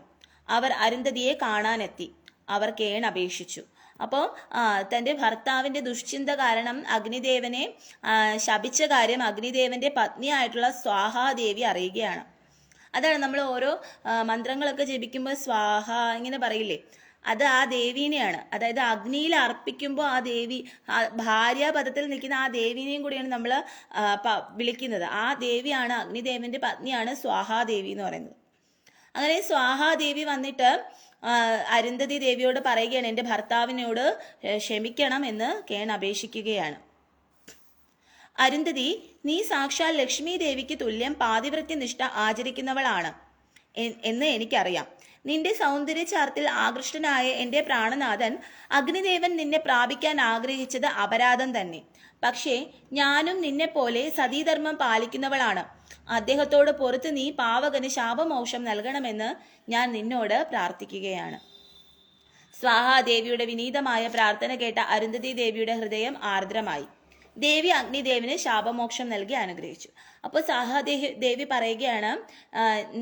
അവർ അരുന്ധതിയെ കാണാനെത്തി. അവർ കേണപേക്ഷിച്ചു. അപ്പോൾ തൻ്റെ ഭർത്താവിൻ്റെ ദുശ്ചിന്ത കാരണം അഗ്നിദേവനെ ശപിച്ച കാര്യം അഗ്നിദേവന്റെ പത്നിയായിട്ടുള്ള സ്വാഹാദേവി അറിയുകയാണ്. അതാണ് നമ്മൾ ഓരോ മന്ത്രങ്ങളൊക്കെ ജപിക്കുമ്പോൾ സ്വാഹ ഇങ്ങനെ പറയില്ലേ, അത് ആ ദേവീനെയാണ്. അതായത് അഗ്നിയിൽ അർപ്പിക്കുമ്പോൾ ആ ദേവി, ഭാര്യാപദത്തിൽ നിൽക്കുന്ന ആ ദേവീനെയും കൂടിയാണ് നമ്മൾ വിളിക്കുന്നത്. ആ ദേവിയാണ്, അഗ്നിദേവന്റെ പത്നിയാണ് സ്വാഹാദേവി എന്ന് പറയുന്നത്. അങ്ങനെ സ്വാഹാദേവി വന്നിട്ട് അരുന്ധതി ദേവിയോട് പറയുകയാണ്, എൻ്റെ ഭർത്താവിനോട് ക്ഷമിക്കണം എന്ന് കേണപേക്ഷിക്കുകയാണ്. അരുന്ധതി, നീ സാക്ഷാൽ ലക്ഷ്മി ദേവിക്ക് തുല്യം പാതിവൃത്യനിഷ്ഠ ആചരിക്കുന്നവളാണ് എന്ന് എനിക്കറിയാം. നിന്റെ സൗന്ദര്യ ചാർത്തിൽ ആകൃഷ്ടനായ എൻ്റെ പ്രാണനാഥൻ അഗ്നിദേവൻ നിന്നെ പ്രാപിക്കാൻ ആഗ്രഹിച്ചത് അപരാധം തന്നെ. പക്ഷേ ഞാനും നിന്നെ പോലെ സതീധർമ്മം പാലിക്കുന്നവളാണ്. അദ്ദേഹത്തോട് പുറത്ത് നീ പാവകന് ശാപമോക്ഷം നൽകണമെന്ന് ഞാൻ നിന്നോട് പ്രാർത്ഥിക്കുകയാണ്. സ്വാഹാദേവിയുടെ വിനീതമായ പ്രാർത്ഥന കേട്ട അരുന്ധതി ദേവിയുടെ ഹൃദയം ആർദ്രമായി. ദേവി അഗ്നിദേവിന് ശാപമോക്ഷം നൽകി അനുഗ്രഹിച്ചു. അപ്പോൾ സ്വാഹാദേവി പറയുകയാണ്,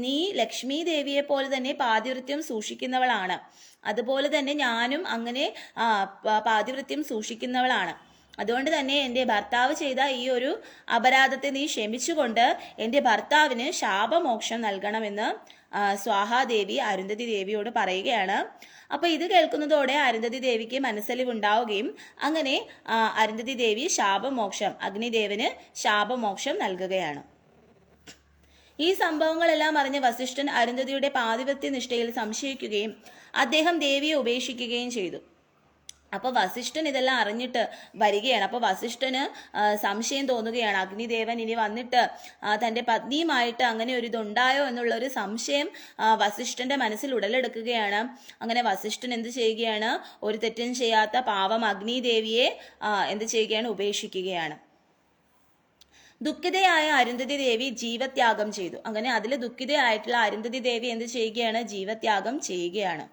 നീ ലക്ഷ്മി ദേവിയെ പോലെ തന്നെ പാതിവൃത്യം സൂക്ഷിക്കുന്നവളാണ്. അതുപോലെ തന്നെ ഞാനും അങ്ങനെ പാതിവൃത്യം സൂക്ഷിക്കുന്നവളാണ്. അതുകൊണ്ട് തന്നെ എൻ്റെ ഭർത്താവ് ചെയ്ത ഈ ഒരു അപരാധത്തെ നീ ക്ഷമിച്ചുകൊണ്ട് എൻ്റെ ഭർത്താവിന് ശാപമോക്ഷം നൽകണമെന്ന് സ്വാഹാദേവി അരുന്ധതി ദേവിയോട് പറയുകയാണ്. അപ്പൊ ഇത് കേൾക്കുന്നതോടെ അരുന്ധതി ദേവിക്ക് മനസ്സലിവുണ്ടാവുകയും അങ്ങനെ അരുന്ധതി ദേവി ശാപമോക്ഷം, അഗ്നിദേവന് ശാപമോക്ഷം നൽകുകയാണ്. ഈ സംഭവങ്ങളെല്ലാം അറിഞ്ഞ വസിഷ്ഠൻ അരുന്ധതിയുടെ പാതിവൃത്യ നിഷ്ഠയിൽ സംശയിക്കുകയും അദ്ദേഹം ദേവിയെ ഉപേക്ഷിക്കുകയും ചെയ്തു. അപ്പോൾ വസിഷ്ഠൻ ഇതെല്ലാം അറിഞ്ഞിട്ട് വരികയാണ്. അപ്പോൾ വസിഷ്ഠന് സംശയം തോന്നുകയാണ്, അഗ്നിദേവൻ ഇനി വന്നിട്ട് തൻ്റെ പത്നിയുമായിട്ട് അങ്ങനെ ഒരു ഇതുണ്ടായോ എന്നുള്ളൊരു സംശയം വസിഷ്ഠന്റെ മനസ്സിൽ ഉടലെടുക്കുകയാണ്. അങ്ങനെ വസിഷ്ഠൻ എന്ത് ചെയ്യുകയാണ്? ഒരു തെറ്റും ചെയ്യാത്ത പാവം അഗ്നിദേവിയെ എന്ത് ചെയ്യുകയാണ്? ഉപേക്ഷിക്കുകയാണ്. ദുഃഖിതയായ അരുന്ധതി ദേവി ജീവത്യാഗം ചെയ്തു. അങ്ങനെ അതിൽ ദുഃഖിതയായിട്ടുള്ള അരുന്ധതി ദേവി എന്ത് ചെയ്യുകയാണ്? ജീവത്യാഗം ചെയ്യുകയാണ്.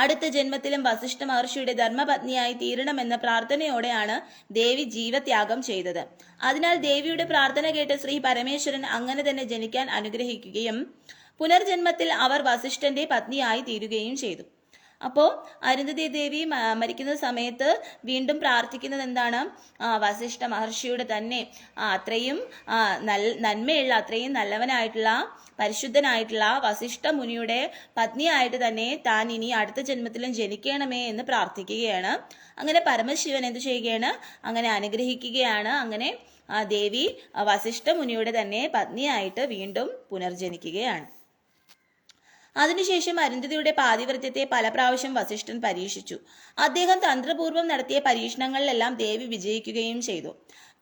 അടുത്ത ജന്മത്തിലും വസിഷ്ഠ മഹർഷിയുടെ ധർമ്മപത്നിയായി തീരണമെന്ന പ്രാർത്ഥനയോടെയാണ് ദേവി ജീവത്യാഗം ചെയ്തത്. അതിനാൽ ദേവിയുടെ പ്രാർത്ഥന കേട്ട് ശ്രീ പരമേശ്വരൻ അങ്ങനെ തന്നെ ജനിക്കാൻ അനുഗ്രഹിക്കുകയും പുനർജന്മത്തിൽ അവർ വസിഷ്ഠന്റെ പത്നിയായി തീരുകയും ചെയ്തു. അപ്പോൾ അരുന്ധതി ദേവി മരിക്കുന്ന സമയത്ത് വീണ്ടും പ്രാർത്ഥിക്കുന്നത് എന്താണ്? വസിഷ്ഠ മഹർഷിയുടെ തന്നെ അത്രയും നന്മയുള്ള, അത്രയും നല്ലവനായിട്ടുള്ള, പരിശുദ്ധനായിട്ടുള്ള വസിഷ്ഠ മുനിയുടെ പത്നിയായിട്ട് തന്നെ താൻ ഇനി അടുത്ത ജന്മത്തിലും ജനിക്കണമേ എന്ന് പ്രാർത്ഥിക്കുകയാണ്. അങ്ങനെ പരമശിവൻ എന്ത് ചെയ്യുകയാണ്? അങ്ങനെ അനുഗ്രഹിക്കുകയാണ്. അങ്ങനെ ദേവി വസിഷ്ഠ മുനിയുടെ തന്നെ പത്നിയായിട്ട് വീണ്ടും പുനർജനിക്കുകയാണ്. അതിനുശേഷം അരുന്ധതിയുടെ പാതിവൃത്യത്തെ പല പ്രാവശ്യം വസിഷ്ഠൻ പരീക്ഷിച്ചു. അദ്ദേഹം തന്ത്രപൂർവ്വം നടത്തിയ പരീക്ഷണങ്ങളിലെല്ലാം ദേവി വിജയിക്കുകയും ചെയ്തു.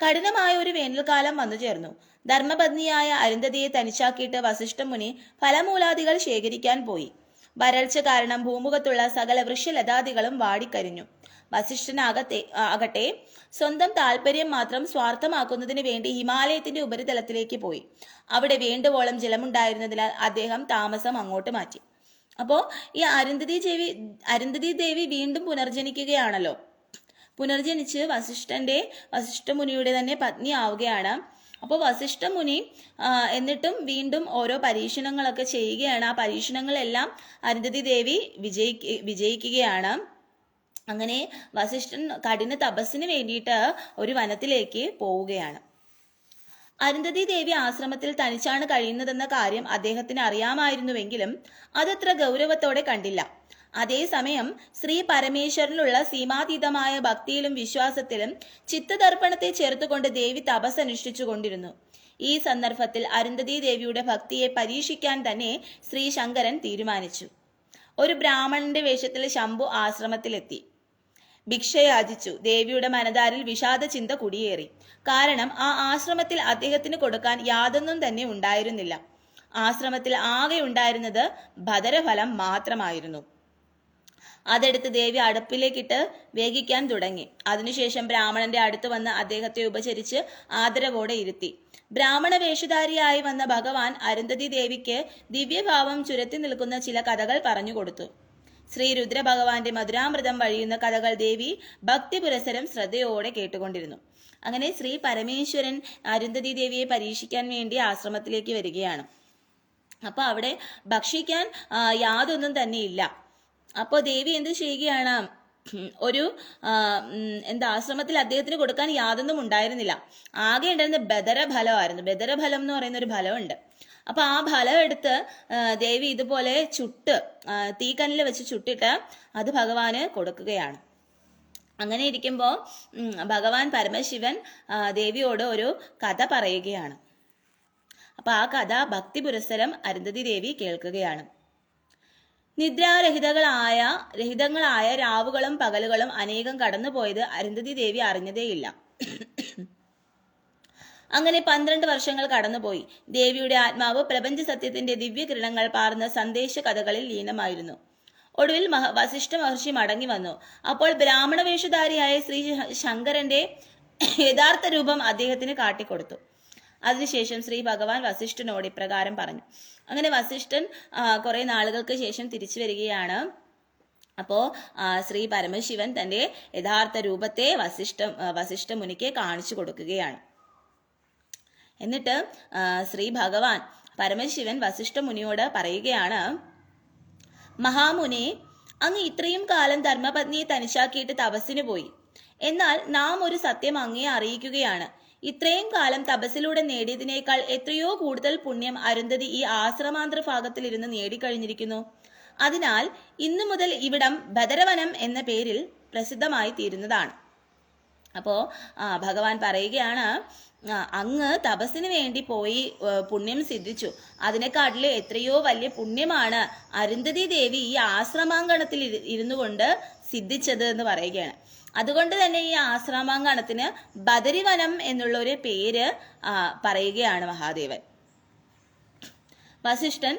കഠിനമായ ഒരു വേനൽക്കാലം വന്നു ചേർന്നു. ധർമ്മപത്നിയായ അരുന്ധതിയെ തനിച്ചാക്കിയിട്ട് വസിഷ്ഠ മുനി ഫലമൂലാദികൾ ശേഖരിക്കാൻ പോയി. വരൾച്ച കാരണം ഭൂമുഖത്തുള്ള സകല വൃക്ഷലതാദികളും വാടിക്കരിഞ്ഞു. വസിഷ്ഠനാകട്ടെ സ്വന്തം താല്പര്യം മാത്രം സ്വാർത്ഥമാക്കുന്നതിന് വേണ്ടി ഹിമാലയത്തിന്റെ ഉപരിതലത്തിലേക്ക് പോയി. അവിടെ വേണ്ടുവോളം ജലമുണ്ടായിരുന്നതിനാൽ അദ്ദേഹം താമസം അങ്ങോട്ട് മാറ്റി. അപ്പോൾ ഈ അരുന്ധതി ദേവി വീണ്ടും പുനർജനിക്കുകയാണല്ലോ. പുനർജനിച്ച് വസിഷ്ഠ മുനിയുടെ തന്നെ പത്നി ആവുകയാണ്. അപ്പോൾ വസിഷ്ഠ മുനി എന്നിട്ടും വീണ്ടും ഓരോ പരീക്ഷണങ്ങളൊക്കെ ചെയ്യുകയാണ്. ആ പരീക്ഷണങ്ങളെല്ലാം അരുന്ധതി ദേവി വിജയിക്കുകയാണ്. അങ്ങനെ വസിഷ്ഠൻ കഠിന തപസ്സിന് വേണ്ടിയിട്ട് ഒരു വനത്തിലേക്ക് പോവുകയാണ്. അരുന്ധതി ദേവി ആശ്രമത്തിൽ തനിച്ചാണ് കഴിയുന്നതെന്ന കാര്യം അദ്ദേഹത്തിന് അറിയാമായിരുന്നുവെങ്കിലും അതത്ര ഗൗരവത്തോടെ കണ്ടില്ല. അതേസമയം ശ്രീ പരമേശ്വരനിലുള്ള സീമാതീതമായ ഭക്തിയിലും വിശ്വാസത്തിലും ചിത്തതർപ്പണത്തെ ചേർത്തുകൊണ്ട് ദേവി തപസ് അനുഷ്ഠിച്ചു കൊണ്ടിരുന്നു. ഈ സന്ദർഭത്തിൽ അരുന്ധതി ദേവിയുടെ ഭക്തിയെ പരീക്ഷിക്കാൻ തന്നെ ശ്രീ ശങ്കരൻ തീരുമാനിച്ചു. ഒരു ബ്രാഹ്മണന്റെ വേഷത്തിൽ ശംഭു ആശ്രമത്തിലെത്തി ഭിക്ഷയാചിച്ചു. ദേവിയുടെ മനതാരിൽ വിഷാദ ചിന്ത കുടിയേറി. കാരണം ആ ആശ്രമത്തിൽ അദ്ദേഹത്തിന് കൊടുക്കാൻ യാതൊന്നും തന്നെ ഉണ്ടായിരുന്നില്ല. ആശ്രമത്തിൽ ആകെ ഉണ്ടായിരുന്നത് ഭദരഫലം മാത്രമായിരുന്നു. അതെടുത്ത് ദേവി അടുപ്പിലേക്കിട്ട് വേഗിക്കാൻ തുടങ്ങി. അതിനുശേഷം ബ്രാഹ്മണന്റെ അടുത്ത് വന്ന് അദ്ദേഹത്തെ ഉപചരിച്ച് ആദരവോടെ ഇരുത്തി. ബ്രാഹ്മണ വേഷധാരിയായി വന്ന ഭഗവാൻ അരുന്ധതി ദേവിക്ക് ദിവ്യഭാവം ചുരത്തി നിൽക്കുന്ന ചില കഥകൾ പറഞ്ഞു കൊടുത്തു. ശ്രീ രുദ്രഭഗവാന്റെ മധുരാമൃതം വഴിയുന്ന കഥകൾ ദേവി ഭക്തി പുരസരം ശ്രദ്ധയോടെ കേട്ടുകൊണ്ടിരുന്നു. അങ്ങനെ ശ്രീ പരമേശ്വരൻ അരുന്ധതി ദേവിയെ പരീക്ഷിക്കാൻ വേണ്ടി ആശ്രമത്തിലേക്ക് വരികയാണ്. അപ്പൊ അവിടെ ഭക്ഷിക്കാൻ യാതൊന്നും തന്നെ ഇല്ല. അപ്പോൾ ദേവി എന്ത് ചെയ്യുകയാണ്, ഒരു ആശ്രമത്തിൽ അദ്ദേഹത്തിന് കൊടുക്കാൻ യാതൊന്നും ഉണ്ടായിരുന്നില്ല. ആകെ ഉണ്ടായിരുന്ന ബദരഫലമായിരുന്നു. ബദരഫലം എന്ന് പറയുന്ന ഒരു ഫലമുണ്ട്. അപ്പൊ ആ ഫലം എടുത്ത് ദേവി ഇതുപോലെ തീക്കനലിൽ വെച്ച് ചുട്ടിട്ട് അത് ഭഗവാന് കൊടുക്കുകയാണ്. അങ്ങനെ ഇരിക്കുമ്പോൾ ഭഗവാൻ പരമശിവൻ ദേവിയോട് ഒരു കഥ പറയുകയാണ്. അപ്പൊ ആ കഥ ഭക്തി പുരസ്സരം അരുന്ധതി ദേവി കേൾക്കുകയാണ്. നിദ്രാരഹിതങ്ങളായ രാവുകളും പകലുകളും അനേകം കടന്നുപോയത് അരുന്ധതി ദേവി അറിഞ്ഞതേയില്ല. അങ്ങനെ 12 വർഷങ്ങൾ കടന്നുപോയി. ദേവിയുടെ ആത്മാവ് പ്രപഞ്ച സത്യത്തിന്റെ ദിവ്യകിരണങ്ങൾ പാർന്ന സന്ദേശ കഥകളിൽ ലീനമായിരുന്നു. ഒടുവിൽ വസിഷ്ഠ മഹർഷി മടങ്ങി വന്നു. അപ്പോൾ ബ്രാഹ്മണ വേഷധാരിയായ ശ്രീ ശങ്കരന്റെ യഥാർത്ഥ രൂപം അദ്ദേഹത്തിന് കാട്ടിക്കൊടുത്തു. അതിനുശേഷം ശ്രീ ഭഗവാൻ വസിഷ്ഠനോട് ഇപ്രകാരം പറഞ്ഞു. അങ്ങനെ വസിഷ്ഠൻ കുറെ നാളുകൾക്ക് ശേഷം തിരിച്ചു വരികയാണ്. അപ്പോ ശ്രീ പരമശിവൻ തന്റെ യഥാർത്ഥ രൂപത്തെ വസിഷ്ഠ മുനിക്ക് കാണിച്ചു കൊടുക്കുകയാണ്. എന്നിട്ട് ശ്രീ ഭഗവാൻ പരമശിവൻ വസിഷ്ഠ മുനിയോട് പറയുകയാണ്, മഹാമുനി, അങ്ങ് ഇത്രയും കാലം ധർമ്മപത്നിയെ തനിച്ചാക്കിയിട്ട് തപസ്സിന് പോയി. എന്നാൽ നാം ഒരു സത്യം അങ്ങയെ അറിയിക്കുകയാണ്. ഇത്രയും കാലം തപസ്സിലൂടെ നേടിയതിനേക്കാൾ എത്രയോ കൂടുതൽ പുണ്യം അരുന്ധതി ഈ ആശ്രമാന്തര ഭാഗത്തിൽ ഇരുന്ന് നേടിക്കഴിഞ്ഞിരിക്കുന്നു. അതിനാൽ ഇന്നു മുതൽ ഇവിടം ബദരവനം എന്ന പേരിൽ പ്രസിദ്ധമായി തീരുന്നതാണ്. അപ്പോ ഭഗവാൻ പറയുകയാണ്, അങ്ങ് തപസ്സിന് വേണ്ടി പോയി പുണ്യം സിദ്ധിച്ചു. അതിനെക്കാട്ടില് എത്രയോ വലിയ പുണ്യമാണ് അരുന്ധതി ദേവി ഈ ആശ്രമാങ്കണത്തിൽ ഇരുന്നു കൊണ്ട് സിദ്ധിച്ചത് എന്ന് പറയുകയാണ്. അതുകൊണ്ട് തന്നെ ഈ ആശ്രമാങ്കണത്തിന് ബദരിവനം എന്നുള്ള ഒരു പേര് പറയുകയാണ് മഹാദേവൻ. വസിഷ്ഠൻ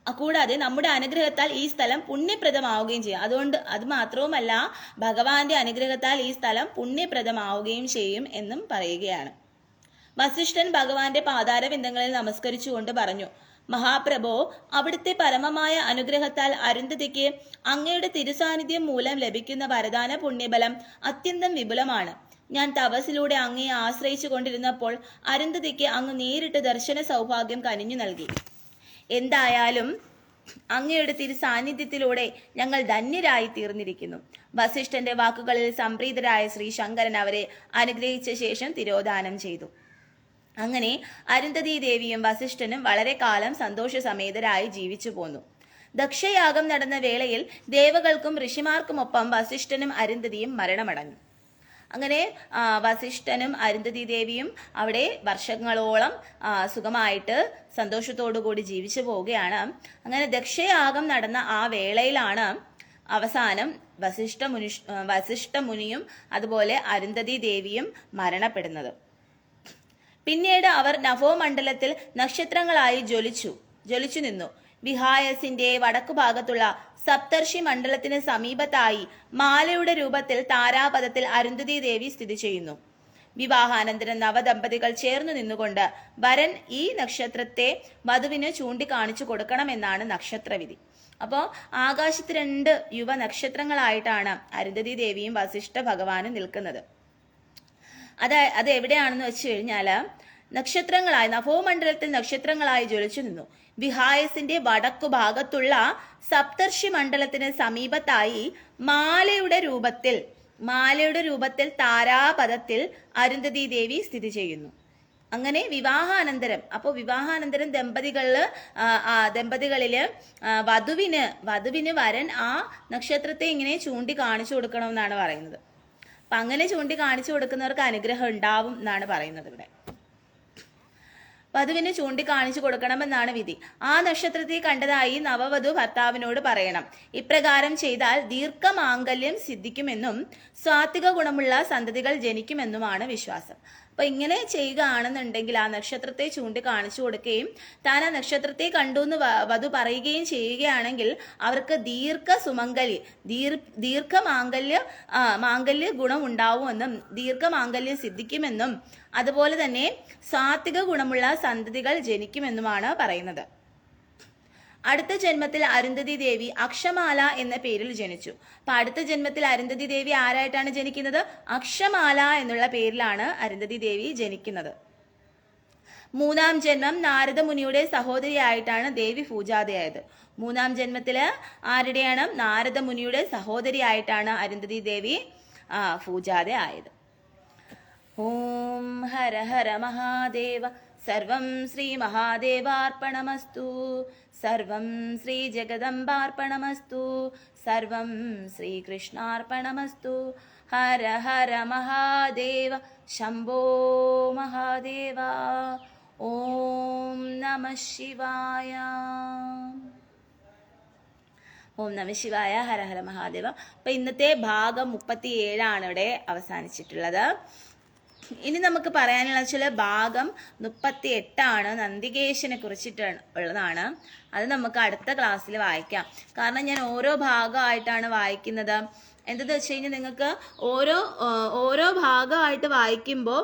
കൂടാതെ നമ്മുടെ അനുഗ്രഹത്താൽ ഈ സ്ഥലം പുണ്യപ്രദമാവുകയും ചെയ്യും. അതുകൊണ്ട് അത് മാത്രവുമല്ല, ഭഗവാന്റെ അനുഗ്രഹത്താൽ ഈ സ്ഥലം പുണ്യപ്രദമാവുകയും ചെയ്യും എന്നും പറയുകയാണ്. വസിഷ്ഠൻ ഭഗവാന്റെ പാതാരബിന്ദങ്ങളിൽ നമസ്കരിച്ചുകൊണ്ട് പറഞ്ഞു, മഹാപ്രഭോ, അവിടുത്തെ പരമമായ അനുഗ്രഹത്താൽ അരുന്ധതിക്ക് അങ്ങയുടെ തിരുസാന്നിധ്യം മൂലം ലഭിക്കുന്ന വരദാന പുണ്യബലം അത്യന്തം വിപുലമാണ്. ഞാൻ തപസ്സിലൂടെ അങ്ങയെ ആശ്രയിച്ചു കൊണ്ടിരുന്നപ്പോൾ അരുന്ധതിക്ക് അങ്ങ് നേരിട്ട് ദർശന സൗഭാഗ്യം കനിഞ്ഞു നൽകി. എന്തായാലും അങ്ങയുടെ തിരുസാന്നിധ്യത്തിലൂടെ ഞങ്ങൾ ധന്യരായി തീർന്നിരിക്കുന്നു. വസിഷ്ഠന്റെ വാക്കുകളിൽ സംപ്രീതരായ ശ്രീ ശങ്കരൻ അവരെ അനുഗ്രഹിച്ച ശേഷം തിരോധാനം ചെയ്തു. അങ്ങനെ അരുന്ധതി ദേവിയും വസിഷ്ഠനും വളരെ കാലം സന്തോഷസമേതരായി ജീവിച്ചു പോന്നു. ദക്ഷയാഗം നടന്ന വേളയിൽ ദേവകൾക്കും ഋഷിമാർക്കുമൊപ്പം വസിഷ്ഠനും അരുന്ധതിയും മരണമടഞ്ഞു. അങ്ങനെ വസിഷ്ഠനും അരുന്ധതി ദേവിയും അവിടെ വർഷങ്ങളോളം സുഖമായിട്ട് സന്തോഷത്തോടുകൂടി ജീവിച്ചു പോവുകയാണ്. അങ്ങനെ ദക്ഷയാഗം നടന്ന ആ വേളയിലാണ് അവസാനം വസിഷ്ഠ മുനിയും അതുപോലെ അരുന്ധതി ദേവിയും മരണപ്പെടുന്നത്. പിന്നീട് അവർ നഭോമണ്ഡലത്തിൽ നക്ഷത്രങ്ങളായി ജ്വലിച്ചു നിന്നു. വിഹായസിന്റെ വടക്കുഭാഗത്തുള്ള സപ്തർഷി മണ്ഡലത്തിന് സമീപത്തായി മാലയുടെ രൂപത്തിൽ താരാപഥത്തിൽ അരുന്ധതി ദേവി സ്ഥിതി ചെയ്യുന്നു. വിവാഹാനന്തരം നവദമ്പതികൾ ചേർന്നു നിന്നുകൊണ്ട് വരൻ ഈ നക്ഷത്രത്തെ വധുവിന് ചൂണ്ടിക്കാണിച്ചു കൊടുക്കണമെന്നാണ് നക്ഷത്രവിധി. അപ്പോൾ ആകാശത്ത് 2 യുവ നക്ഷത്രങ്ങളായിട്ടാണ് അരുന്ധതി ദേവിയും വസിഷ്ഠ ഭഗവാനും നിൽക്കുന്നത്. അത് എവിടെയാണെന്ന് വെച്ച് കഴിഞ്ഞാല് നക്ഷത്രങ്ങളായി നഭോമണ്ഡലത്തിൽ നക്ഷത്രങ്ങളായി ജ്വലിച്ചു നിന്നു. വിഹായസിന്റെ വടക്കു ഭാഗത്തുള്ള സപ്തർഷി മണ്ഡലത്തിന് സമീപത്തായി മാലയുടെ രൂപത്തിൽ താരാപഥത്തിൽ അരുന്ധതി ദേവി സ്ഥിതി ചെയ്യുന്നു. അങ്ങനെ വിവാഹാനന്തരം ദമ്പതികളില് വധുവിന് വരൻ ആ നക്ഷത്രത്തെ ഇങ്ങനെ ചൂണ്ടി കാണിച്ചു കൊടുക്കണമെന്നാണ് പറയുന്നത്. അപ്പൊ അങ്ങനെ ചൂണ്ടി കാണിച്ചു കൊടുക്കുന്നവർക്ക് അനുഗ്രഹം ഉണ്ടാവും എന്നാണ് പറയുന്നത്. ഇവിടെ വധുവിന് ചൂണ്ടിക്കാണിച്ചു കൊടുക്കണമെന്നാണ് വിധി. ആ നക്ഷത്രത്തെ കണ്ടതായി നവവധു ഭർത്താവിനോട് പറയണം. ഇപ്രകാരം ചെയ്താൽ ദീർഘമാംഗല്യം സിദ്ധിക്കുമെന്നും സ്വാത്വിക ഗുണമുള്ള സന്തതികൾ ജനിക്കുമെന്നുമാണ് വിശ്വാസം. അപ്പൊ ഇങ്ങനെ ചെയ്യുകയാണെന്നുണ്ടെങ്കിൽ ആ നക്ഷത്രത്തെ ചൂണ്ടിക്കാണിച്ചു കൊടുക്കുകയും താൻ ആ നക്ഷത്രത്തെ കണ്ടു എന്ന് വധു പറയുകയും ചെയ്യുകയാണെങ്കിൽ അവർക്ക് മാംഗല്യ ഗുണം ഉണ്ടാവുമെന്നും ദീർഘമാംഗല്യം സിദ്ധിക്കുമെന്നും അതുപോലെ തന്നെ സാത്വിക ഗുണമുള്ള സന്തതികൾ ജനിക്കുമെന്നുമാണ് പറയുന്നത്. അടുത്ത ജന്മത്തിൽ അരുന്ധതി ദേവി അക്ഷമാല എന്ന പേരിൽ ജനിച്ചു. അപ്പൊ അടുത്ത ജന്മത്തിൽ അരുന്ധതി ദേവി ആരായിട്ടാണ് ജനിക്കുന്നത്? അക്ഷമാല എന്നുള്ള പേരിലാണ് അരുന്ധതി ദേവി ജനിക്കുന്നത്. മൂന്നാം ജന്മം നാരദ മുനിയുടെ സഹോദരിയായിട്ടാണ് ദേവി പൂജാതയായത്. മൂന്നാം ജന്മത്തില് ആരുടെയാണ്? നാരദ മുനിയുടെ സഹോദരിയായിട്ടാണ് അരുന്ധതി ദേവി പൂജാതയായത്. ഓം ഹര ഹര മഹാദേവ. സർവം ശ്രീ മഹാദേവാർപ്പണമസ്തു. സർവം ശ്രീ ജഗദംബാർപ്പണമസ്തു. സർവം ശ്രീകൃഷ്ണാർപ്പണമസ്തു. ഹര ഹര മഹാദേവ. ശംഭോ മഹാദേവ. ഓം നമഃ ശിവായ. ഓം നമഃ ശിവായ. ഹര ഹര മഹാദേവ. അപ്പൊ ഇന്നത്തെ ഭാഗം 37 ഇവിടെ അവസാനിച്ചിട്ടുള്ളത്. ഇനി നമുക്ക് പറയാനുള്ള ചില ഭാഗം 38 നന്ദികേശനെ കുറിച്ചിട്ട് ഉള്ളതാണ്. അത് നമുക്ക് അടുത്ത ക്ലാസ്സിൽ വായിക്കാം. കാരണം ഞാൻ ഓരോ ഭാഗമായിട്ടാണ് വായിക്കുന്നത്. എന്താണെന്ന് വെച്ച് കഴിഞ്ഞാൽ നിങ്ങൾക്ക് ഓരോ ഭാഗമായിട്ട് വായിക്കുമ്പോൾ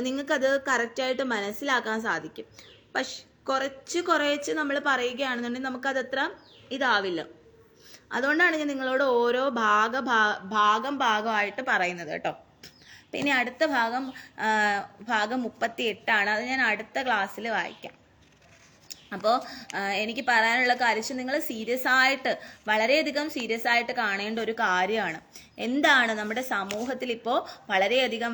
നിങ്ങൾക്കത് കറക്റ്റായിട്ട് മനസ്സിലാക്കാൻ സാധിക്കും. പക്ഷെ കുറച്ച് നമ്മൾ പറയുകയാണെന്നുണ്ടെങ്കിൽ നമുക്കതത്ര ഇതാവില്ല. അതുകൊണ്ടാണ് ഞാൻ നിങ്ങളോട് ഓരോ ഭാഗമായിട്ട് പറയുന്നത് കേട്ടോ. പിന്നെ അടുത്ത ഭാഗം 38 അത് ഞാൻ അടുത്ത ക്ലാസ്സിൽ വായിക്കാം. അപ്പോൾ എനിക്ക് പറയാനുള്ള കാര്യം നിങ്ങൾ വളരെയധികം സീരിയസ് ആയിട്ട് കാണേണ്ട ഒരു കാര്യമാണ്. എന്താണ് നമ്മുടെ സമൂഹത്തിൽ ഇപ്പോൾ വളരെയധികം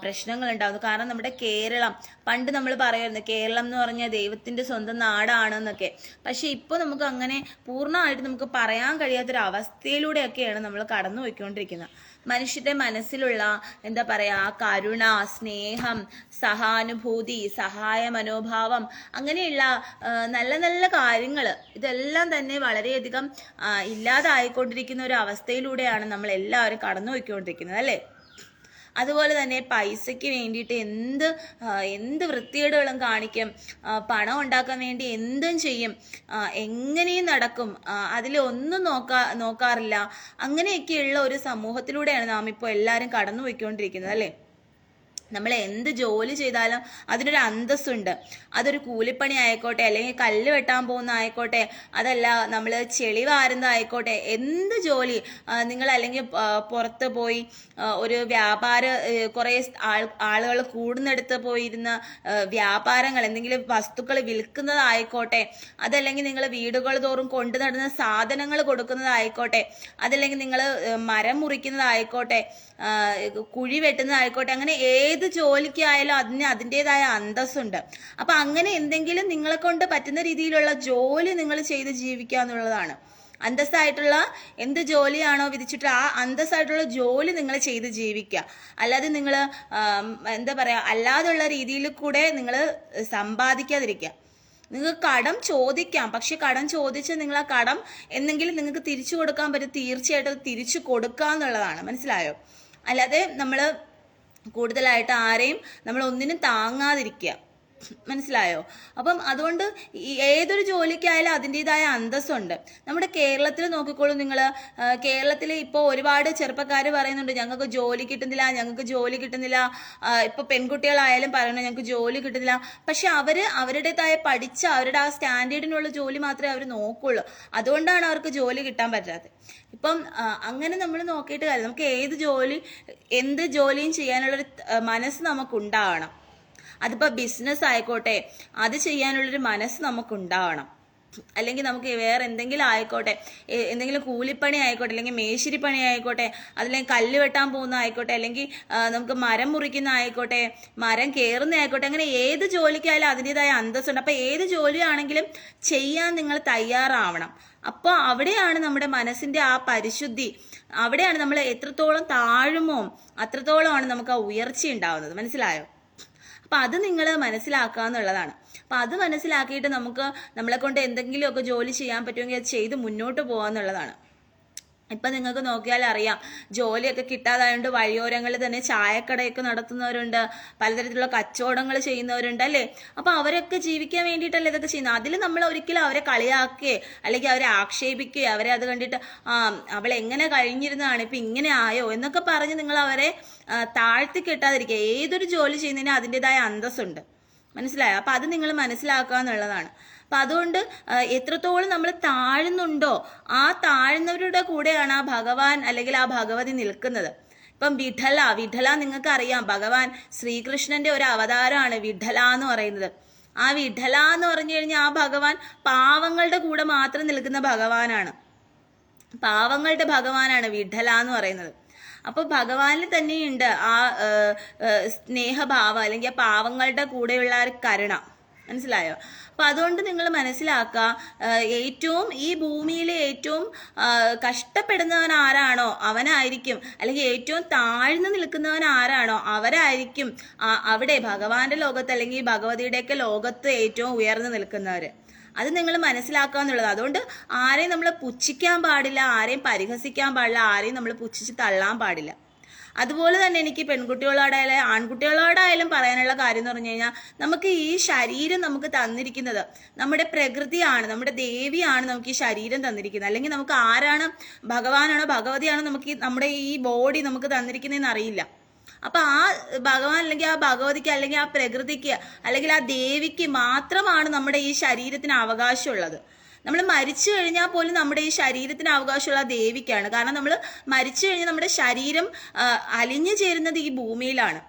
പ്രശ്നങ്ങൾ ഉണ്ടാകുന്നു. കാരണം നമ്മുടെ കേരളം, പണ്ട് നമ്മൾ പറയുമായിരുന്നു കേരളം എന്ന് പറഞ്ഞാൽ ദൈവത്തിന്റെ സ്വന്തം നാടാണെന്നൊക്കെ. പക്ഷെ ഇപ്പോൾ നമുക്ക് അങ്ങനെ പൂർണ്ണമായിട്ട് നമുക്ക് പറയാൻ കഴിയാത്തൊരു അവസ്ഥയിലൂടെയൊക്കെയാണ് നമ്മൾ കടന്നു പോയിക്കൊണ്ടിരിക്കുന്നത്. മനുഷ്യരുടെ മനസ്സിലുള്ള കരുണ, സ്നേഹം, സഹാനുഭൂതി, സഹായ മനോഭാവം, അങ്ങനെയുള്ള നല്ല നല്ല കാര്യങ്ങൾ ഇതെല്ലാം തന്നെ വളരെയധികം ഇല്ലാതായിക്കൊണ്ടിരിക്കുന്ന ഒരു അവസ്ഥയിലൂടെയാണ് നമ്മൾ എല്ലാവരും കടന്നു പോയിക്കൊണ്ടിരിക്കുന്നത് അല്ലേ? അതുപോലെ തന്നെ പൈസയ്ക്ക് വേണ്ടിയിട്ട് എന്ത് വൃത്തികേടുകളും കാണിക്കും, പണം ഉണ്ടാക്കാൻ വേണ്ടി എന്തും ചെയ്യും, എങ്ങനെയും നടക്കും, അതിലൊന്നും നോക്കാറില്ല. അങ്ങനെയൊക്കെയുള്ള ഒരു സമൂഹത്തിലൂടെയാണ് നാം ഇപ്പോൾ എല്ലാവരും കടന്നു പോയിക്കൊണ്ടിരിക്കുന്നത് അല്ലേ? നമ്മൾ എന്ത് ജോലി ചെയ്താലും അതിനൊരു അന്തസ്സുണ്ട്. അതൊരു കൂലിപ്പണി ആയിക്കോട്ടെ, അല്ലെങ്കിൽ കല്ല് വെട്ടാൻ പോകുന്ന ആയിക്കോട്ടെ, അതല്ല നമ്മൾ ചെളി വാരുന്നതായിക്കോട്ടെ, എന്ത് ജോലി നിങ്ങൾ അല്ലെങ്കിൽ പുറത്ത് പോയി ഒരു കുറേ ആളുകൾ കൂടുന്നിടത്ത് പോയിരുന്ന വ്യാപാരങ്ങൾ, എന്തെങ്കിലും വസ്തുക്കൾ വിൽക്കുന്നതായിക്കോട്ടെ, അതല്ലെങ്കിൽ നിങ്ങൾ വീടുകൾ തോറും കൊണ്ടു നടന്ന സാധനങ്ങൾ കൊടുക്കുന്നതായിക്കോട്ടെ, അതല്ലെങ്കിൽ നിങ്ങൾ മരം മുറിക്കുന്നതായിക്കോട്ടെ, കുഴി വെട്ടുന്നതായിക്കോട്ടെ, അങ്ങനെ ഏത് ജോലിക്കായാലും അതിൻ്റെതായ അന്തസ്സുണ്ട്. അപ്പൊ അങ്ങനെ എന്തെങ്കിലും നിങ്ങളെ കൊണ്ട് പറ്റുന്ന രീതിയിലുള്ള ജോലി നിങ്ങൾ ചെയ്ത് ജീവിക്കുക എന്നുള്ളതാണ്. അന്തസ്സായിട്ടുള്ള എന്ത് ജോലിയാണോ വിധിച്ചിട്ട് ആ അന്തസ്സായിട്ടുള്ള ജോലി നിങ്ങൾ ചെയ്ത് ജീവിക്കുക. അല്ലാതെ നിങ്ങൾ അല്ലാതുള്ള രീതിയിൽ കൂടെ നിങ്ങൾ സമ്പാദിക്കാതിരിക്കുക. നിങ്ങൾക്ക് കടം ചോദിക്കാം, പക്ഷെ കടം ചോദിച്ച് നിങ്ങൾ ആ കടം എന്തെങ്കിലും നിങ്ങൾക്ക് തിരിച്ചു കൊടുക്കാൻ പറ്റും, തീർച്ചയായിട്ടും തിരിച്ചു കൊടുക്കുക എന്നുള്ളതാണ്. മനസ്സിലായോ? അല്ലാതെ നമ്മൾ കൂടുതലായിട്ട് ആരെയും നമ്മൾ ഒന്നിനും താങ്ങാതിരിക്കുക. മനസ്സിലായോ? അപ്പം അതുകൊണ്ട് ഏതൊരു ജോലിക്കായാലും അതിൻ്റെതായ അന്തസ്സുണ്ട്. നമ്മുടെ കേരളത്തിൽ നോക്കിക്കോളൂ നിങ്ങൾ. കേരളത്തിൽ ഇപ്പോൾ ഒരുപാട് ചെറുപ്പക്കാർ പറയുന്നുണ്ട് ഞങ്ങൾക്ക് ജോലി കിട്ടുന്നില്ല. ഇപ്പൊ പെൺകുട്ടികളായാലും പറയണം ഞങ്ങൾക്ക് ജോലി കിട്ടുന്നില്ല. പക്ഷെ അവരുടേതായ പഠിച്ച അവരുടെ ആ സ്റ്റാൻഡേർഡിനുള്ള ജോലി മാത്രമേ അവർ നോക്കുള്ളൂ. അതുകൊണ്ടാണ് അവർക്ക് ജോലി കിട്ടാൻ പറ്റാത്തത്. ഇപ്പം അങ്ങനെ നമ്മൾ നോക്കിയിട്ട് കാര്യം, നമുക്ക് എന്ത് ജോലിയും ചെയ്യാനുള്ളൊരു മനസ്സ് നമുക്കുണ്ടാവണം. അതിപ്പോ ബിസിനസ് ആയിക്കോട്ടെ, അത് ചെയ്യാനുള്ളൊരു മനസ്സ് നമുക്കുണ്ടാവണം. അല്ലെങ്കിൽ നമുക്ക് വേറെ എന്തെങ്കിലും ആയിക്കോട്ടെ, എന്തെങ്കിലും കൂലിപ്പണി ആയിക്കോട്ടെ, അല്ലെങ്കിൽ മേശിരി പണി ആയിക്കോട്ടെ, അതല്ലെങ്കിൽ കല്ല് വെട്ടാൻ പോകുന്ന ആയിക്കോട്ടെ, അല്ലെങ്കിൽ നമുക്ക് മരം മുറിക്കുന്ന ആയിക്കോട്ടെ, മരം കയറുന്ന ആയിക്കോട്ടെ, അങ്ങനെ ഏത് ജോലിക്കായാലും അതിൻ്റെതായ അന്തസ്സുണ്ട്. അപ്പൊ ഏത് ജോലിയാണെങ്കിലും ചെയ്യാൻ നിങ്ങൾ തയ്യാറാവണം. അപ്പോൾ അവിടെയാണ് നമ്മുടെ മനസ്സിന്റെ ആ പരിശുദ്ധി, അവിടെയാണ് നമ്മൾ എത്രത്തോളം താഴുമോ അത്രത്തോളമാണ് നമുക്ക് ആ ഉയർച്ച ഉണ്ടാവുന്നത്. മനസ്സിലായോ? അപ്പൊ അത് നിങ്ങൾ മനസ്സിലാക്കുക എന്നുള്ളതാണ്. അപ്പൊ അത് മനസ്സിലാക്കിയിട്ട് നമുക്ക് നമ്മളെ കൊണ്ട് എന്തെങ്കിലുമൊക്കെ ജോലി ചെയ്യാൻ പറ്റുമെങ്കിൽ അത് ചെയ്ത് മുന്നോട്ട് പോകാന്നുള്ളതാണ്. ഇപ്പം നിങ്ങൾക്ക് നോക്കിയാൽ അറിയാം, ജോലിയൊക്കെ കിട്ടാതായതുകൊണ്ട് വഴിയോരങ്ങളിൽ തന്നെ ചായക്കടയൊക്കെ നടത്തുന്നവരുണ്ട്, പലതരത്തിലുള്ള കച്ചവടങ്ങൾ ചെയ്യുന്നവരുണ്ട് അല്ലേ. അപ്പോൾ അവരൊക്കെ ജീവിക്കാൻ വേണ്ടിയിട്ടല്ലേ ഇതൊക്കെ ചെയ്യുന്നത്. അതിൽ നമ്മൾ ഒരിക്കലും അവരെ കളിയാക്കുകയോ അല്ലെങ്കിൽ അവരെ ആക്ഷേപിക്കുകയോ അവരെ അത് കണ്ടിട്ട് അവൾ എങ്ങനെ കഴിഞ്ഞിരുന്നതാണ് ഇപ്പം ഇങ്ങനെ ആയോ എന്നൊക്കെ പറഞ്ഞ് നിങ്ങൾ അവരെ താഴ്ത്തി കെട്ടാതിരിക്കുക. ഏതൊരു ജോലി ചെയ്യുന്നതിന് അതിൻ്റെതായ അന്തസ്സുണ്ട്, മനസ്സിലായോ? അപ്പം അത് നിങ്ങൾ മനസ്സിലാക്കുക എന്നുള്ളതാണ്. അപ്പം അതുകൊണ്ട് എത്രത്തോളം നമ്മൾ താഴ്ന്നുണ്ടോ ആ താഴ്ന്നവരുടെ കൂടെയാണ് ആ ഭഗവാൻ അല്ലെങ്കിൽ ആ ഭഗവതി നിൽക്കുന്നത്. ഇപ്പം വിഠല നിങ്ങൾക്ക് അറിയാം, ഭഗവാൻ ശ്രീകൃഷ്ണന്റെ ഒരു അവതാരമാണ് വിഠല എന്ന് പറയുന്നത്. ആ വിഠല എന്ന് പറഞ്ഞു കഴിഞ്ഞാൽ ആ ഭഗവാൻ പാവങ്ങളുടെ കൂടെ മാത്രം നിൽക്കുന്ന ഭഗവാനാണ്. പാവങ്ങളുടെ ഭഗവാനാണ് വിഠല എന്ന് പറയുന്നത്. അപ്പോൾ ഭഗവാനിൽ തന്നെയുണ്ട് ആ സ്നേഹഭാവം അല്ലെങ്കിൽ ആ പാവങ്ങളുടെ കൂടെയുള്ള ഒരു കരുണ, മനസ്സിലായോ? അപ്പൊ അതുകൊണ്ട് നിങ്ങൾ മനസ്സിലാക്കുക, ഏറ്റവും ഈ ഭൂമിയിലെ ഏറ്റവും കഷ്ടപ്പെടുന്നവൻ ആരാണോ അവനായിരിക്കും, അല്ലെങ്കിൽ ഏറ്റവും താഴ്ന്നു നിൽക്കുന്നവൻ ആരാണോ അവരായിരിക്കും അവിടെ ഭഗവാന്റെ ലോകത്ത് അല്ലെങ്കിൽ ഭഗവതിയുടെയൊക്കെ ലോകത്ത് ഏറ്റവും ഉയർന്നു നിൽക്കുന്നവര്. അത് നിങ്ങൾ മനസ്സിലാക്കുക എന്നുള്ളത്. അതുകൊണ്ട് ആരെയും നമ്മൾ പുച്ഛിക്കാൻ പാടില്ല, ആരെയും പരിഹസിക്കാൻ പാടില്ല, ആരെയും നമ്മൾ പുച്ഛിച്ച് തള്ളാൻ പാടില്ല. അതുപോലെ തന്നെ എനിക്ക് പെൺകുട്ടികളോടായാലും ആൺകുട്ടികളോടായാലും പറയാനുള്ള കാര്യം എന്ന് പറഞ്ഞു കഴിഞ്ഞാൽ, നമുക്ക് ഈ ശരീരം നമുക്ക് തന്നിരിക്കുന്നത് നമ്മുടെ പ്രകൃതിയാണ്, നമ്മുടെ ദേവിയാണ് നമുക്ക് ഈ ശരീരം തന്നിരിക്കുന്നത്. അല്ലെങ്കിൽ നമുക്ക് ആരാണ്, ഭഗവാനാണോ ഭഗവതിയാണോ നമുക്ക് നമ്മുടെ ഈ ബോഡി നമുക്ക് തന്നിരിക്കുന്നതെന്ന് അറിയില്ല. അപ്പൊ ആ ഭഗവാൻ അല്ലെങ്കിൽ ആ ഭഗവതിക്ക് അല്ലെങ്കിൽ ആ പ്രകൃതിക്ക് അല്ലെങ്കിൽ ആ ദേവിക്ക് മാത്രമാണ് നമ്മുടെ ഈ ശരീരത്തിന് അവകാശമുള്ളത്. നമ്മൾ മരിച്ചു കഴിഞ്ഞാൽ പോലും നമ്മുടെ ഈ ശരീരത്തിന് അവകാശമുള്ള ദേവിക്കാണ്. കാരണം നമ്മൾ മരിച്ചു കഴിഞ്ഞാൽ നമ്മുടെ ശരീരം അലിഞ്ഞു ചേരുന്നത് ഈ ഭൂമിയിലാണ്.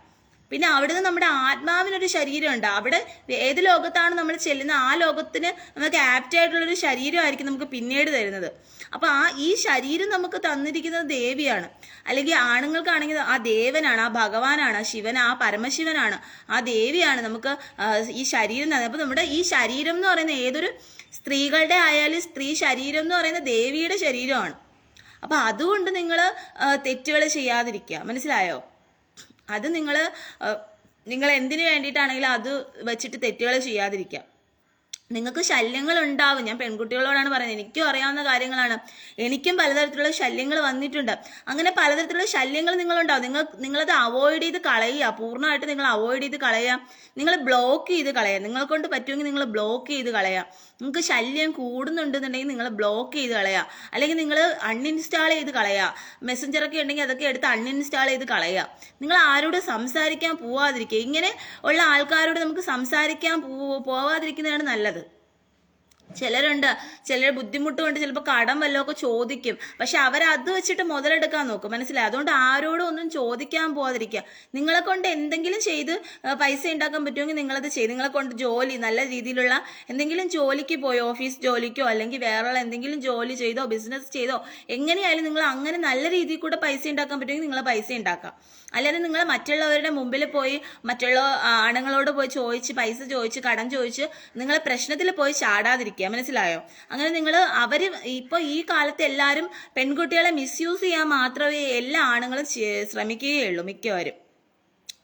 പിന്നെ അവിടുന്ന് നമ്മുടെ ആത്മാവിനൊരു ശരീരമുണ്ട്. അവിടെ ഏത് ലോകത്താണ് നമ്മൾ ചെല്ലുന്നത് ആ ലോകത്തിന് നമുക്ക് ആപ്റ്റ് ആയിട്ടുള്ളൊരു ശരീരമായിരിക്കും നമുക്ക് പിന്നീട് തരുന്നത്. അപ്പൊ ഈ ശരീരം നമുക്ക് തന്നിരിക്കുന്നത് ദേവിയാണ്. അല്ലെങ്കിൽ ആണുങ്ങൾക്കാണെങ്കിൽ ആ ദേവനാണ്, ആ ഭഗവാനാണ്, ആ ശിവനാണ്, ആ പരമശിവനാണ്, ആ ദേവിയാണ് നമുക്ക് ഈ ശരീരം തന്നത്. അപ്പൊ നമ്മുടെ ഈ ശരീരം എന്ന് പറയുന്ന ഏതൊരു സ്ത്രീകളുടെ ആയാലും സ്ത്രീ ശരീരം എന്ന് പറയുന്ന ദേവിയുടെ ശരീരമാണ്. അപ്പൊ അതുകൊണ്ട് നിങ്ങൾ തെറ്റുകൾ ചെയ്യാതിരിക്കുക, മനസ്സിലായോ? അത് നിങ്ങൾ എന്തിനു വേണ്ടിയിട്ടാണെങ്കിലും അത് വെച്ചിട്ട് തെറ്റുകൾ ചെയ്യാതിരിക്കുക. നിങ്ങൾക്ക് ശല്യങ്ങൾ ഉണ്ടാവും. ഞാൻ പെൺകുട്ടികളോടാണ് പറയുന്നത്, എനിക്കും അറിയാവുന്ന കാര്യങ്ങളാണ്. എനിക്കും പലതരത്തിലുള്ള ശല്യങ്ങൾ വന്നിട്ടുണ്ട്. അങ്ങനെ പലതരത്തിലുള്ള ശല്യങ്ങൾ നിങ്ങളുണ്ടാവും. നിങ്ങളത് അവോയ്ഡ് ചെയ്ത് കളയുക, പൂർണ്ണമായിട്ട് നിങ്ങൾ അവോയ്ഡ് ചെയ്ത് കളയുക. നിങ്ങൾ ബ്ലോക്ക് ചെയ്ത് കളയുക. നിങ്ങളെ കൊണ്ട് പറ്റുമെങ്കിൽ നിങ്ങൾ ബ്ലോക്ക് ചെയ്ത് കളയുക. നിങ്ങൾക്ക് ശല്യം കൂടുന്നുണ്ടെന്നുണ്ടെങ്കിൽ നിങ്ങൾ ബ്ലോക്ക് ചെയ്ത് കളയുക, അല്ലെങ്കിൽ നിങ്ങൾ അൺഇൻസ്റ്റാൾ ചെയ്ത് കളയുക. മെസ്സഞ്ചറൊക്കെ ഉണ്ടെങ്കിൽ അതൊക്കെ എടുത്ത് അൺഇൻസ്റ്റാൾ ചെയ്ത് കളയുക. നിങ്ങൾ ആരോട് സംസാരിക്കാൻ പോവാതിരിക്കുക. ഇങ്ങനെ ഉള്ള ആൾക്കാരോട് നമുക്ക് സംസാരിക്കാൻ പോവാതിരിക്കുന്നതാണ് നല്ലത്. ചിലർ ബുദ്ധിമുട്ട് കൊണ്ട് ചിലപ്പോൾ കടം വല്ലതൊക്കെ ചോദിക്കും, പക്ഷെ അവരത് വെച്ചിട്ട് മുതലെടുക്കാൻ നോക്കും, മനസ്സിലായി? അതുകൊണ്ട് ആരോടും ഒന്നും ചോദിക്കാൻ പോകാതിരിക്കുക. നിങ്ങളെ കൊണ്ട് എന്തെങ്കിലും ചെയ്ത് പൈസ ഉണ്ടാക്കാൻ പറ്റുമെങ്കിൽ നിങ്ങളത് ചെയ്ത്, നിങ്ങളെ കൊണ്ട് ജോലി നല്ല രീതിയിലുള്ള എന്തെങ്കിലും ജോലിക്ക് പോയോ, ഓഫീസ് ജോലിക്കോ അല്ലെങ്കിൽ വേറെയുള്ള എന്തെങ്കിലും ജോലി ചെയ്തോ ബിസിനസ് ചെയ്തോ എങ്ങനെയായാലും നിങ്ങൾ അങ്ങനെ നല്ല രീതിയിൽ കൂടെ പൈസ ഉണ്ടാക്കാൻ പറ്റുമെങ്കിൽ നിങ്ങൾ പൈസ ഉണ്ടാക്കാം. അല്ലാതെ നിങ്ങൾ മറ്റുള്ളവരുടെ മുമ്പിൽ പോയി മറ്റുള്ള ആണുങ്ങളോട് പോയി പൈസ ചോദിച്ച് കടം ചോദിച്ച് നിങ്ങൾ പ്രശ്നത്തിൽ പോയി ചാടാതിരിക്കുക, മനസ്സിലായോ? അങ്ങനെ നിങ്ങൾ ഇപ്പോൾ ഈ കാലത്ത് എല്ലാവരും പെൺകുട്ടികളെ മിസ്യൂസ് ചെയ്യാൻ മാത്രമേ എല്ലാ ആണുങ്ങളും ശ്രമിക്കുകയുള്ളൂ മിക്കവരും.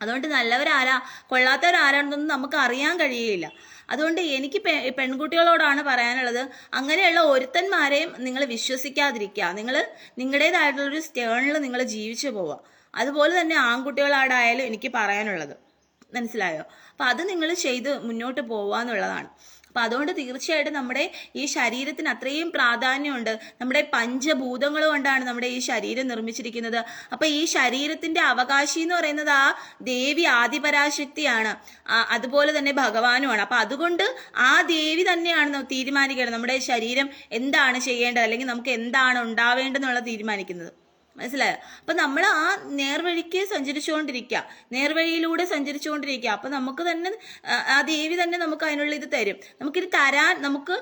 അതുകൊണ്ട് നല്ലവരാരാ കൊള്ളാത്തവരാരാണെന്നൊന്നും നമുക്ക് അറിയാൻ കഴിയുകയില്ല. അതുകൊണ്ട് എനിക്ക് പെൺകുട്ടികളോടാണ് പറയാനുള്ളത്, അങ്ങനെയുള്ള ഒരുത്തന്മാരെയും നിങ്ങൾ വിശ്വസിക്കാതിരിക്കുക. നിങ്ങൾ നിങ്ങളുടേതായിട്ടുള്ളൊരു സ്റ്റേണിൽ നിങ്ങൾ ജീവിച്ചു പോവുക. അതുപോലെ തന്നെ ആൺകുട്ടികളോടായാലും എനിക്ക് പറയാനുള്ളത്, മനസ്സിലായോ? അപ്പം അത് നിങ്ങൾ ചെയ്ത് മുന്നോട്ട് പോവാന്നുള്ളതാണ്. അപ്പം അതുകൊണ്ട് തീർച്ചയായിട്ടും നമ്മുടെ ഈ ശരീരത്തിന് അത്രയും പ്രാധാന്യമുണ്ട്. നമ്മുടെ പഞ്ചഭൂതങ്ങൾ കൊണ്ടാണ് നമ്മുടെ ഈ ശരീരം നിർമ്മിച്ചിരിക്കുന്നത്. അപ്പം ഈ ശരീരത്തിന്റെ അവകാശി എന്ന് പറയുന്നത് ആ ദേവി ആദിപരാശക്തിയാണ്, അതുപോലെ തന്നെ ഭഗവാനുമാണ്. അപ്പം അതുകൊണ്ട് ആ ദേവി തന്നെയാണ് തീരുമാനിക്കുന്നത് നമ്മുടെ ശരീരം എന്താണ് ചെയ്യേണ്ടത് അല്ലെങ്കിൽ നമുക്ക് എന്താണ് ഉണ്ടാവേണ്ടതെന്നുള്ള തീരുമാനിക്കുന്നത്, മനസ്സിലായോ? അപ്പൊ നമ്മൾ ആ നേർവഴിക്ക് സഞ്ചരിച്ചുകൊണ്ടിരിക്കുക, നേർവഴിയിലൂടെ സഞ്ചരിച്ചുകൊണ്ടിരിക്കുക. അപ്പൊ നമുക്ക് തന്നെ ആ ദേവി തന്നെ നമുക്ക് അതിനുള്ള ഇത് തരും. നമുക്കിത് തരാൻ നമുക്ക്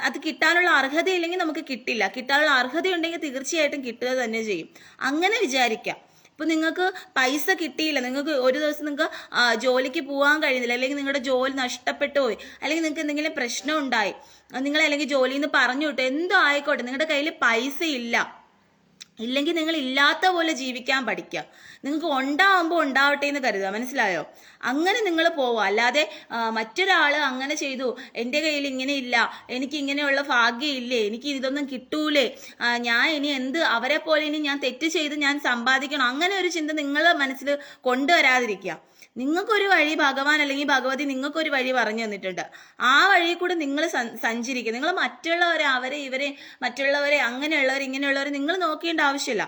അത് കിട്ടാനുള്ള അർഹതയില്ലെങ്കിൽ നമുക്ക് കിട്ടില്ല. കിട്ടാനുള്ള അർഹതയുണ്ടെങ്കിൽ തീർച്ചയായിട്ടും കിട്ടുക തന്നെ ചെയ്യും. അങ്ങനെ വിചാരിക്കാം. ഇപ്പൊ നിങ്ങൾക്ക് പൈസ കിട്ടിയില്ല, നിങ്ങൾക്ക് ഒരു ദിവസം നിങ്ങൾക്ക് ജോലിക്ക് പോകാൻ കഴിയുന്നില്ല, അല്ലെങ്കിൽ നിങ്ങളുടെ ജോലി നഷ്ടപ്പെട്ടു പോയി, അല്ലെങ്കിൽ നിങ്ങൾക്ക് എന്തെങ്കിലും പ്രശ്നം ഉണ്ടായി, നിങ്ങൾ അല്ലെങ്കിൽ ജോലിയിൽ നിന്ന് പറഞ്ഞു വിട്ടു, എന്തോ ആയിക്കോട്ടെ, നിങ്ങളുടെ കയ്യിൽ പൈസ ഇല്ല, ഇല്ലെങ്കിൽ നിങ്ങൾ ഇല്ലാത്ത പോലെ ജീവിക്കാൻ പഠിക്കുക. നിങ്ങൾക്ക് ഉണ്ടാവുമ്പോൾ ഉണ്ടാവട്ടെ എന്ന് കരുതുക. മനസ്സിലായോ? അങ്ങനെ നിങ്ങൾ പോവുക. അല്ലാതെ മറ്റൊരാൾ അങ്ങനെ ചെയ്തു, എൻ്റെ കയ്യിൽ ഇങ്ങനെ ഇല്ല, എനിക്ക് ഇങ്ങനെയുള്ള ഭാഗ്യം ഇല്ലേ, എനിക്ക് ഇതൊന്നും കിട്ടൂലേ, ഞാൻ ഇനി അവരെ പോലെ ഇനി ഞാൻ തെറ്റ് ചെയ്ത് ഞാൻ സമ്പാദിക്കണം, അങ്ങനെ ഒരു ചിന്ത നിങ്ങളുടെ മനസ്സിൽ കൊണ്ടുവരാതിരിക്കുക. നിങ്ങൾക്കൊരു വഴി ഭഗവാൻ അല്ലെങ്കിൽ ഭഗവതി നിങ്ങൾക്കൊരു വഴി പറഞ്ഞു തന്നിട്ടുണ്ട്. ആ വഴി കൂടെ നിങ്ങൾ സഞ്ചരിക്കുക. നിങ്ങൾ മറ്റുള്ളവരെ, മറ്റുള്ളവരെ അങ്ങനെയുള്ളവർ ഇങ്ങനെയുള്ളവർ നിങ്ങൾ നോക്കേണ്ട ആവശ്യമില്ല.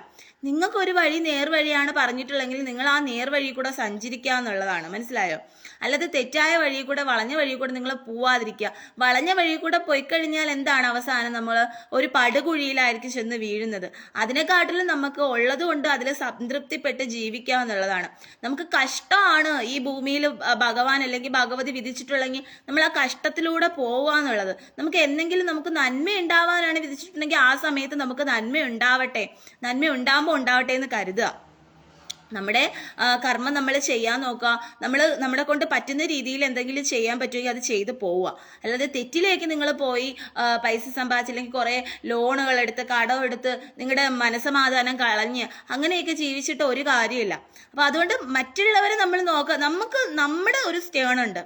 നിങ്ങൾക്കൊരു വഴി നേർവഴിയാണ് പറഞ്ഞിട്ടുള്ളെങ്കിൽ നിങ്ങൾ ആ നേർവഴി കൂടെ സഞ്ചരിക്കുക എന്നുള്ളതാണ്. മനസ്സിലായോ? അല്ലാതെ തെറ്റായ വഴി കൂടെ, വളഞ്ഞ വഴി കൂടെ നിങ്ങൾ പോവാതിരിക്കുക. വളഞ്ഞ വഴി കൂടെ പോയി കഴിഞ്ഞാൽ എന്താണ് അവസാനം? നമ്മൾ ഒരു പടുകുഴിയിലായിരിക്കും ചെന്ന് വീഴുന്നത്. അതിനെക്കാട്ടിലും നമുക്ക് ഉള്ളത് കൊണ്ട് അതിൽ സംതൃപ്തിപ്പെട്ട് ജീവിക്കുക എന്നുള്ളതാണ്. നമുക്ക് കഷ്ടമാണ് ഈ ഭൂമിയിൽ ഭഗവാൻ അല്ലെങ്കിൽ ഭഗവതി വിധിച്ചിട്ടുള്ളെങ്കിൽ നമ്മൾ ആ കഷ്ടത്തിലൂടെ പോവുക എന്നുള്ളത്. നമുക്ക് എന്തെങ്കിലും നമുക്ക് നന്മ ഉണ്ടാവാനാണ് വിധിച്ചിട്ടുണ്ടെങ്കിൽ ആ സമയത്ത് നമുക്ക് നന്മ ഉണ്ടാവട്ടെ, നന്മ ഉണ്ടാകുമ്പോൾ ഉണ്ടാവട്ടെ എന്ന് കരുതുക. നമ്മുടെ കർമ്മം നമ്മൾ ചെയ്യാൻ നോക്കുക. നമ്മളെ കൊണ്ട് പറ്റുന്ന രീതിയിൽ എന്തെങ്കിലും ചെയ്യാൻ പറ്റുമെങ്കിൽ അത് ചെയ്ത് പോവുക. അല്ലാതെ തെറ്റിലേക്ക് നിങ്ങൾ പോയി പൈസ സമ്പാദിച്ചില്ലെങ്കിൽ കുറേ ലോണുകൾ എടുത്ത് കടമെടുത്ത് നിങ്ങളുടെ മനസ്സമാധാനം കളഞ്ഞ് അങ്ങനെയൊക്കെ ജീവിച്ചിട്ട് ഒരു കാര്യമില്ല. അപ്പം അതുകൊണ്ട് മറ്റുള്ളവരെ നമ്മൾ നോക്കുക. നമുക്ക് നമ്മുടെ ഒരു സ്റ്റേണുണ്ട്.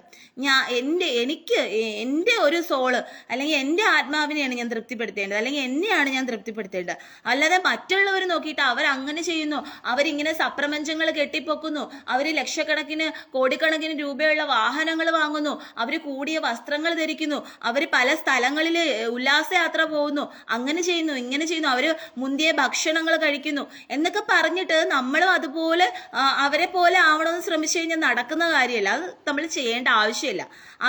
എനിക്ക് എൻ്റെ ഒരു സോള് അല്ലെങ്കിൽ എൻ്റെ ആത്മാവിനെയാണ് ഞാൻ തൃപ്തിപ്പെടുത്തേണ്ടത്, അല്ലെങ്കിൽ എന്നെയാണ് ഞാൻ തൃപ്തിപ്പെടുത്തേണ്ടത്. അല്ലാതെ മറ്റുള്ളവർ നോക്കിയിട്ട് അവരങ്ങനെ ചെയ്യുന്നു, അവരിങ്ങനെ സപ്രപഞ്ചങ്ങൾ കെട്ടിപ്പൊക്കുന്നു, അവർ ലക്ഷക്കണക്കിന് കോടിക്കണക്കിന് രൂപയുള്ള വാഹനങ്ങൾ വാങ്ങുന്നു, അവർ കൂടിയ വസ്ത്രങ്ങൾ ധരിക്കുന്നു, അവർ പല സ്ഥലങ്ങളിൽ ഉല്ലാസയാത്ര പോകുന്നു, അങ്ങനെ ചെയ്യുന്നു ഇങ്ങനെ ചെയ്യുന്നു, അവർ മുന്തിയ ഭക്ഷണങ്ങൾ കഴിക്കുന്നു എന്നൊക്കെ പറഞ്ഞിട്ട് നമ്മളും അതുപോലെ അവരെ പോലെ ആവണമെന്ന് ശ്രമിച്ചു കഴിഞ്ഞാൽ നടക്കുന്ന കാര്യമല്ല. അത് നമ്മൾ ചെയ്യേണ്ട ആവശ്യമില്ല.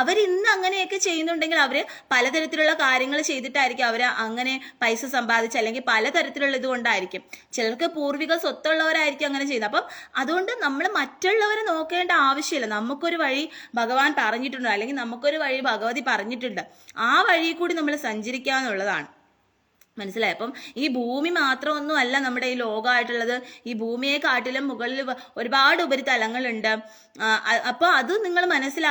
അവരിന്ന് അങ്ങനെയൊക്കെ ചെയ്യുന്നുണ്ടെങ്കിൽ അവർ പലതരത്തിലുള്ള കാര്യങ്ങൾ ചെയ്തിട്ടായിരിക്കും അവർ അങ്ങനെ പൈസ സമ്പാദിച്ച്, അല്ലെങ്കിൽ പലതരത്തിലുള്ള ഇതുകൊണ്ടായിരിക്കും. ചിലർക്ക് പൂർവിക സ്വത്തുള്ളവരായിരിക്കും അങ്ങനെ ചെയ്യുന്നത്. അപ്പം അതുകൊണ്ട് നമ്മൾ മറ്റുള്ളവരെ നോക്കേണ്ട ആവശ്യമില്ല. നമുക്കൊരു വഴി ഭഗവാൻ പറഞ്ഞിട്ടുണ്ട്, അല്ലെങ്കിൽ നമുക്കൊരു വഴി ഭഗവതി പറഞ്ഞിട്ടുണ്ട്. ആ വഴി കൂടി നമ്മൾ സഞ്ചരിക്കുക എന്നുള്ളതാണ്. മനസ്സിലായി? അപ്പം ഈ ഭൂമി മാത്രമൊന്നും അല്ല നമ്മുടെ ഈ ലോകമായിട്ടുള്ളത്. ഈ ഭൂമിയെ കാട്ടിലും മുകളിൽ ഒരുപാട് ഉപരിതലങ്ങളുണ്ട്. അപ്പോൾ അത് നിങ്ങൾ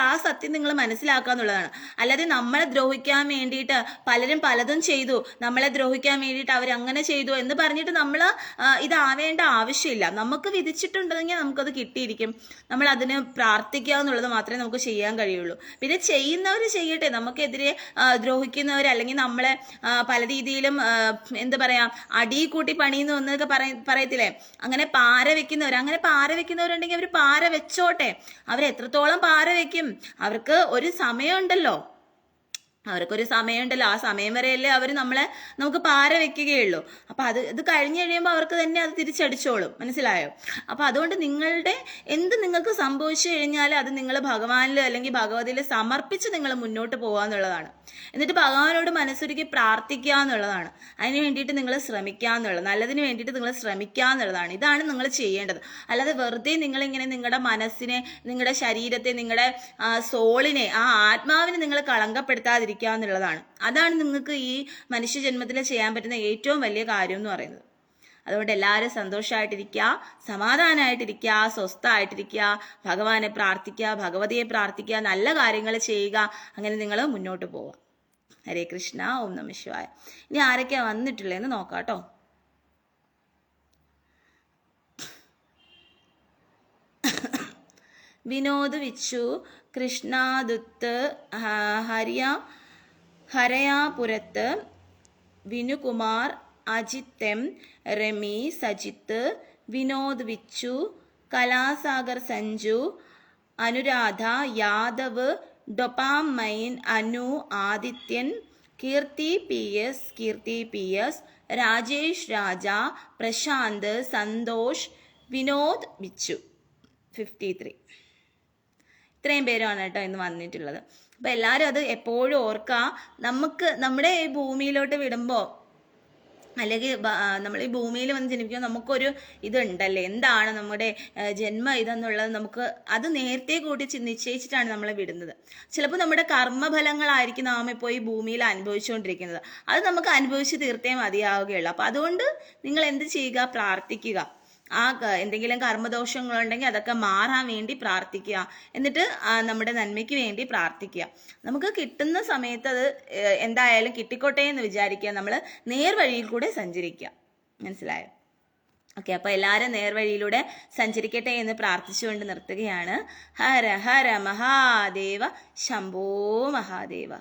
ആ സത്യം നിങ്ങൾ മനസ്സിലാക്കുക എന്നുള്ളതാണ്. അല്ലാതെ നമ്മളെ ദ്രോഹിക്കാൻ വേണ്ടിയിട്ട് പലരും പലതും ചെയ്തു, നമ്മളെ ദ്രോഹിക്കാൻ വേണ്ടിയിട്ട് അവരങ്ങനെ ചെയ്തു എന്ന് പറഞ്ഞിട്ട് നമ്മൾ ഇതാവേണ്ട ആവശ്യമില്ല. നമുക്ക് വിധിച്ചിട്ടുണ്ടെങ്കിൽ നമുക്കത് കിട്ടിയിരിക്കും. നമ്മൾ അതിന് പ്രാർത്ഥിക്കുക എന്നുള്ളത് മാത്രമേ നമുക്ക് ചെയ്യാൻ കഴിയുള്ളൂ. പിന്നെ ചെയ്യുന്നവർ ചെയ്യട്ടെ. നമുക്കെതിരെ ദ്രോഹിക്കുന്നവർ അല്ലെങ്കിൽ നമ്മളെ പല രീതിയിലും എന്താ പറയാ അടി കൂട്ടി പണിയുന്നു എന്നൊക്കെ പറയത്തില്ലേ, അങ്ങനെ പാര വെക്കുന്നവരുണ്ടെങ്കിൽ അവർ പാര വെച്ചോട്ടെ. അവരെത്രത്തോളം പാര വെക്കും? അവർക്ക് ഒരു സമയമുണ്ടല്ലോ. ആ സമയം വരെയല്ലേ അവർ നമുക്ക് പാര വെക്കുകയുള്ളൂ. അപ്പൊ ഇത് കഴിഞ്ഞ് കഴിയുമ്പോൾ അവർക്ക് തന്നെ അത് തിരിച്ചടിച്ചോളും. മനസ്സിലായോ? അപ്പൊ അതുകൊണ്ട് നിങ്ങൾക്ക് സംഭവിച്ചു കഴിഞ്ഞാൽ അത് നിങ്ങൾ ഭഗവാനിൽ അല്ലെങ്കിൽ ഭഗവതിയിൽ സമർപ്പിച്ച് നിങ്ങൾ മുന്നോട്ട് പോകാന്നുള്ളതാണ്. എന്നിട്ട് ഭഗവാനോട് മനസ്സൊരുക്കി പ്രാർത്ഥിക്കുക എന്നുള്ളതാണ്. അതിന് വേണ്ടിയിട്ട് നിങ്ങൾ ശ്രമിക്കുക എന്നുള്ളത്, നല്ലതിന് വേണ്ടിയിട്ട് നിങ്ങൾ ശ്രമിക്കുക എന്നുള്ളതാണ്. ഇതാണ് നിങ്ങൾ ചെയ്യേണ്ടത്. അല്ലാതെ വെറുതെ നിങ്ങളിങ്ങനെ നിങ്ങളുടെ മനസ്സിനെ, നിങ്ങളുടെ ശരീരത്തെ, നിങ്ങളുടെ സോളിനെ, ആ ആത്മാവിനെ നിങ്ങൾ കളങ്കപ്പെടുത്താതിരിക്കുക എന്നുള്ളതാണ്. അതാണ് നിങ്ങൾക്ക് ഈ മനുഷ്യജന്മത്തിൽ ചെയ്യാൻ പറ്റുന്ന ഏറ്റവും വലിയ കാര്യം എന്ന് പറയുന്നത്. അതുകൊണ്ട് എല്ലാവരും സന്തോഷമായിട്ടിരിക്കുക, സമാധാനമായിട്ടിരിക്കുക, സ്വസ്ഥമായിട്ടിരിക്കുക, ഭഗവാനെ പ്രാർത്ഥിക്കുക, ഭഗവതിയെ പ്രാർത്ഥിക്കുക, നല്ല കാര്യങ്ങൾ ചെയ്യുക. അങ്ങനെ നിങ്ങൾ മുന്നോട്ട് പോവുക. ഹരേ കൃഷ്ണ. ഓം നമഃ ശിവായ. ഇനി ആരൊക്കെയാ വന്നിട്ടുള്ളതെന്ന് നോക്കാം കേട്ടോ. വിനോദ് വിച്ചു, കൃഷ്ണാദുത്ത്, ഹരയാപുരത്ത്, വിനുകുമാർ, അജിത്ത് എം, രമി, സജിത്ത്, വിനോദ് വിച്ചു, കലാസാഗർ സഞ്ജു, അനുരാധ, യാദവ്, ഡൊപ്പാമൈൻ, അനു, ആദിത്യൻ, കീർത്തി പി എസ്, രാജേഷ് രാജ, പ്രശാന്ത്, സന്തോഷ്, വിനോദ് വിച്ചു. 53 ഇത്രയും പേരാണ് കേട്ടോ ഇന്ന് വന്നിട്ടുള്ളത്. അപ്പം എല്ലാവരും അത് എപ്പോഴും ഓർക്കുക. നമ്മുടെ ഈ ഭൂമിയിലോട്ട് വിടുമ്പോൾ, അല്ലെങ്കിൽ നമ്മൾ ഈ ഭൂമിയിൽ വന്ന് ജനിപ്പിക്കുമ്പോൾ നമുക്കൊരു ഇതുണ്ടല്ലേ, എന്താണ് നമ്മുടെ ജന്മ ഇതെന്നുള്ളത് നമുക്ക് അത് നേരത്തെ കൂട്ടി നിശ്ചയിച്ചിട്ടാണ് നമ്മളെ വിടുന്നത്. ചിലപ്പോൾ നമ്മുടെ കർമ്മഫലങ്ങളായിരിക്കും നാം ഇപ്പോൾ ഈ ഭൂമിയിൽ അനുഭവിച്ചുകൊണ്ടിരിക്കുന്നത്. അത് നമുക്ക് അനുഭവിച്ച് തീർത്തേ മതിയാവുകയുള്ളൂ. അപ്പം അതുകൊണ്ട് നിങ്ങൾ എന്ത് ചെയ്യുക? പ്രാർത്ഥിക്കുക. എന്തെങ്കിലും കർമ്മദോഷങ്ങളുണ്ടെങ്കിൽ അതൊക്കെ മാറാൻ വേണ്ടി പ്രാർത്ഥിക്കുക. എന്നിട്ട് നമ്മുടെ നന്മയ്ക്ക് വേണ്ടി പ്രാർത്ഥിക്കുക. നമുക്ക് കിട്ടുന്ന സമയത്ത് അത് എന്തായാലും കിട്ടിക്കോട്ടെ എന്ന് വിചാരിക്കുക. നമ്മൾ നേർവഴിയിൽ കൂടെ സഞ്ചരിക്കുക. മനസ്സിലായോ? ഓക്കെ, അപ്പോൾ എല്ലാവരും നേർവഴിയിലൂടെ സഞ്ചരിക്കട്ടെ എന്ന് പ്രാർത്ഥിച്ചുകൊണ്ട് നിർത്തുകയാണ്. ഹര ഹര മഹാദേവ, ശംഭോ മഹാദേവ.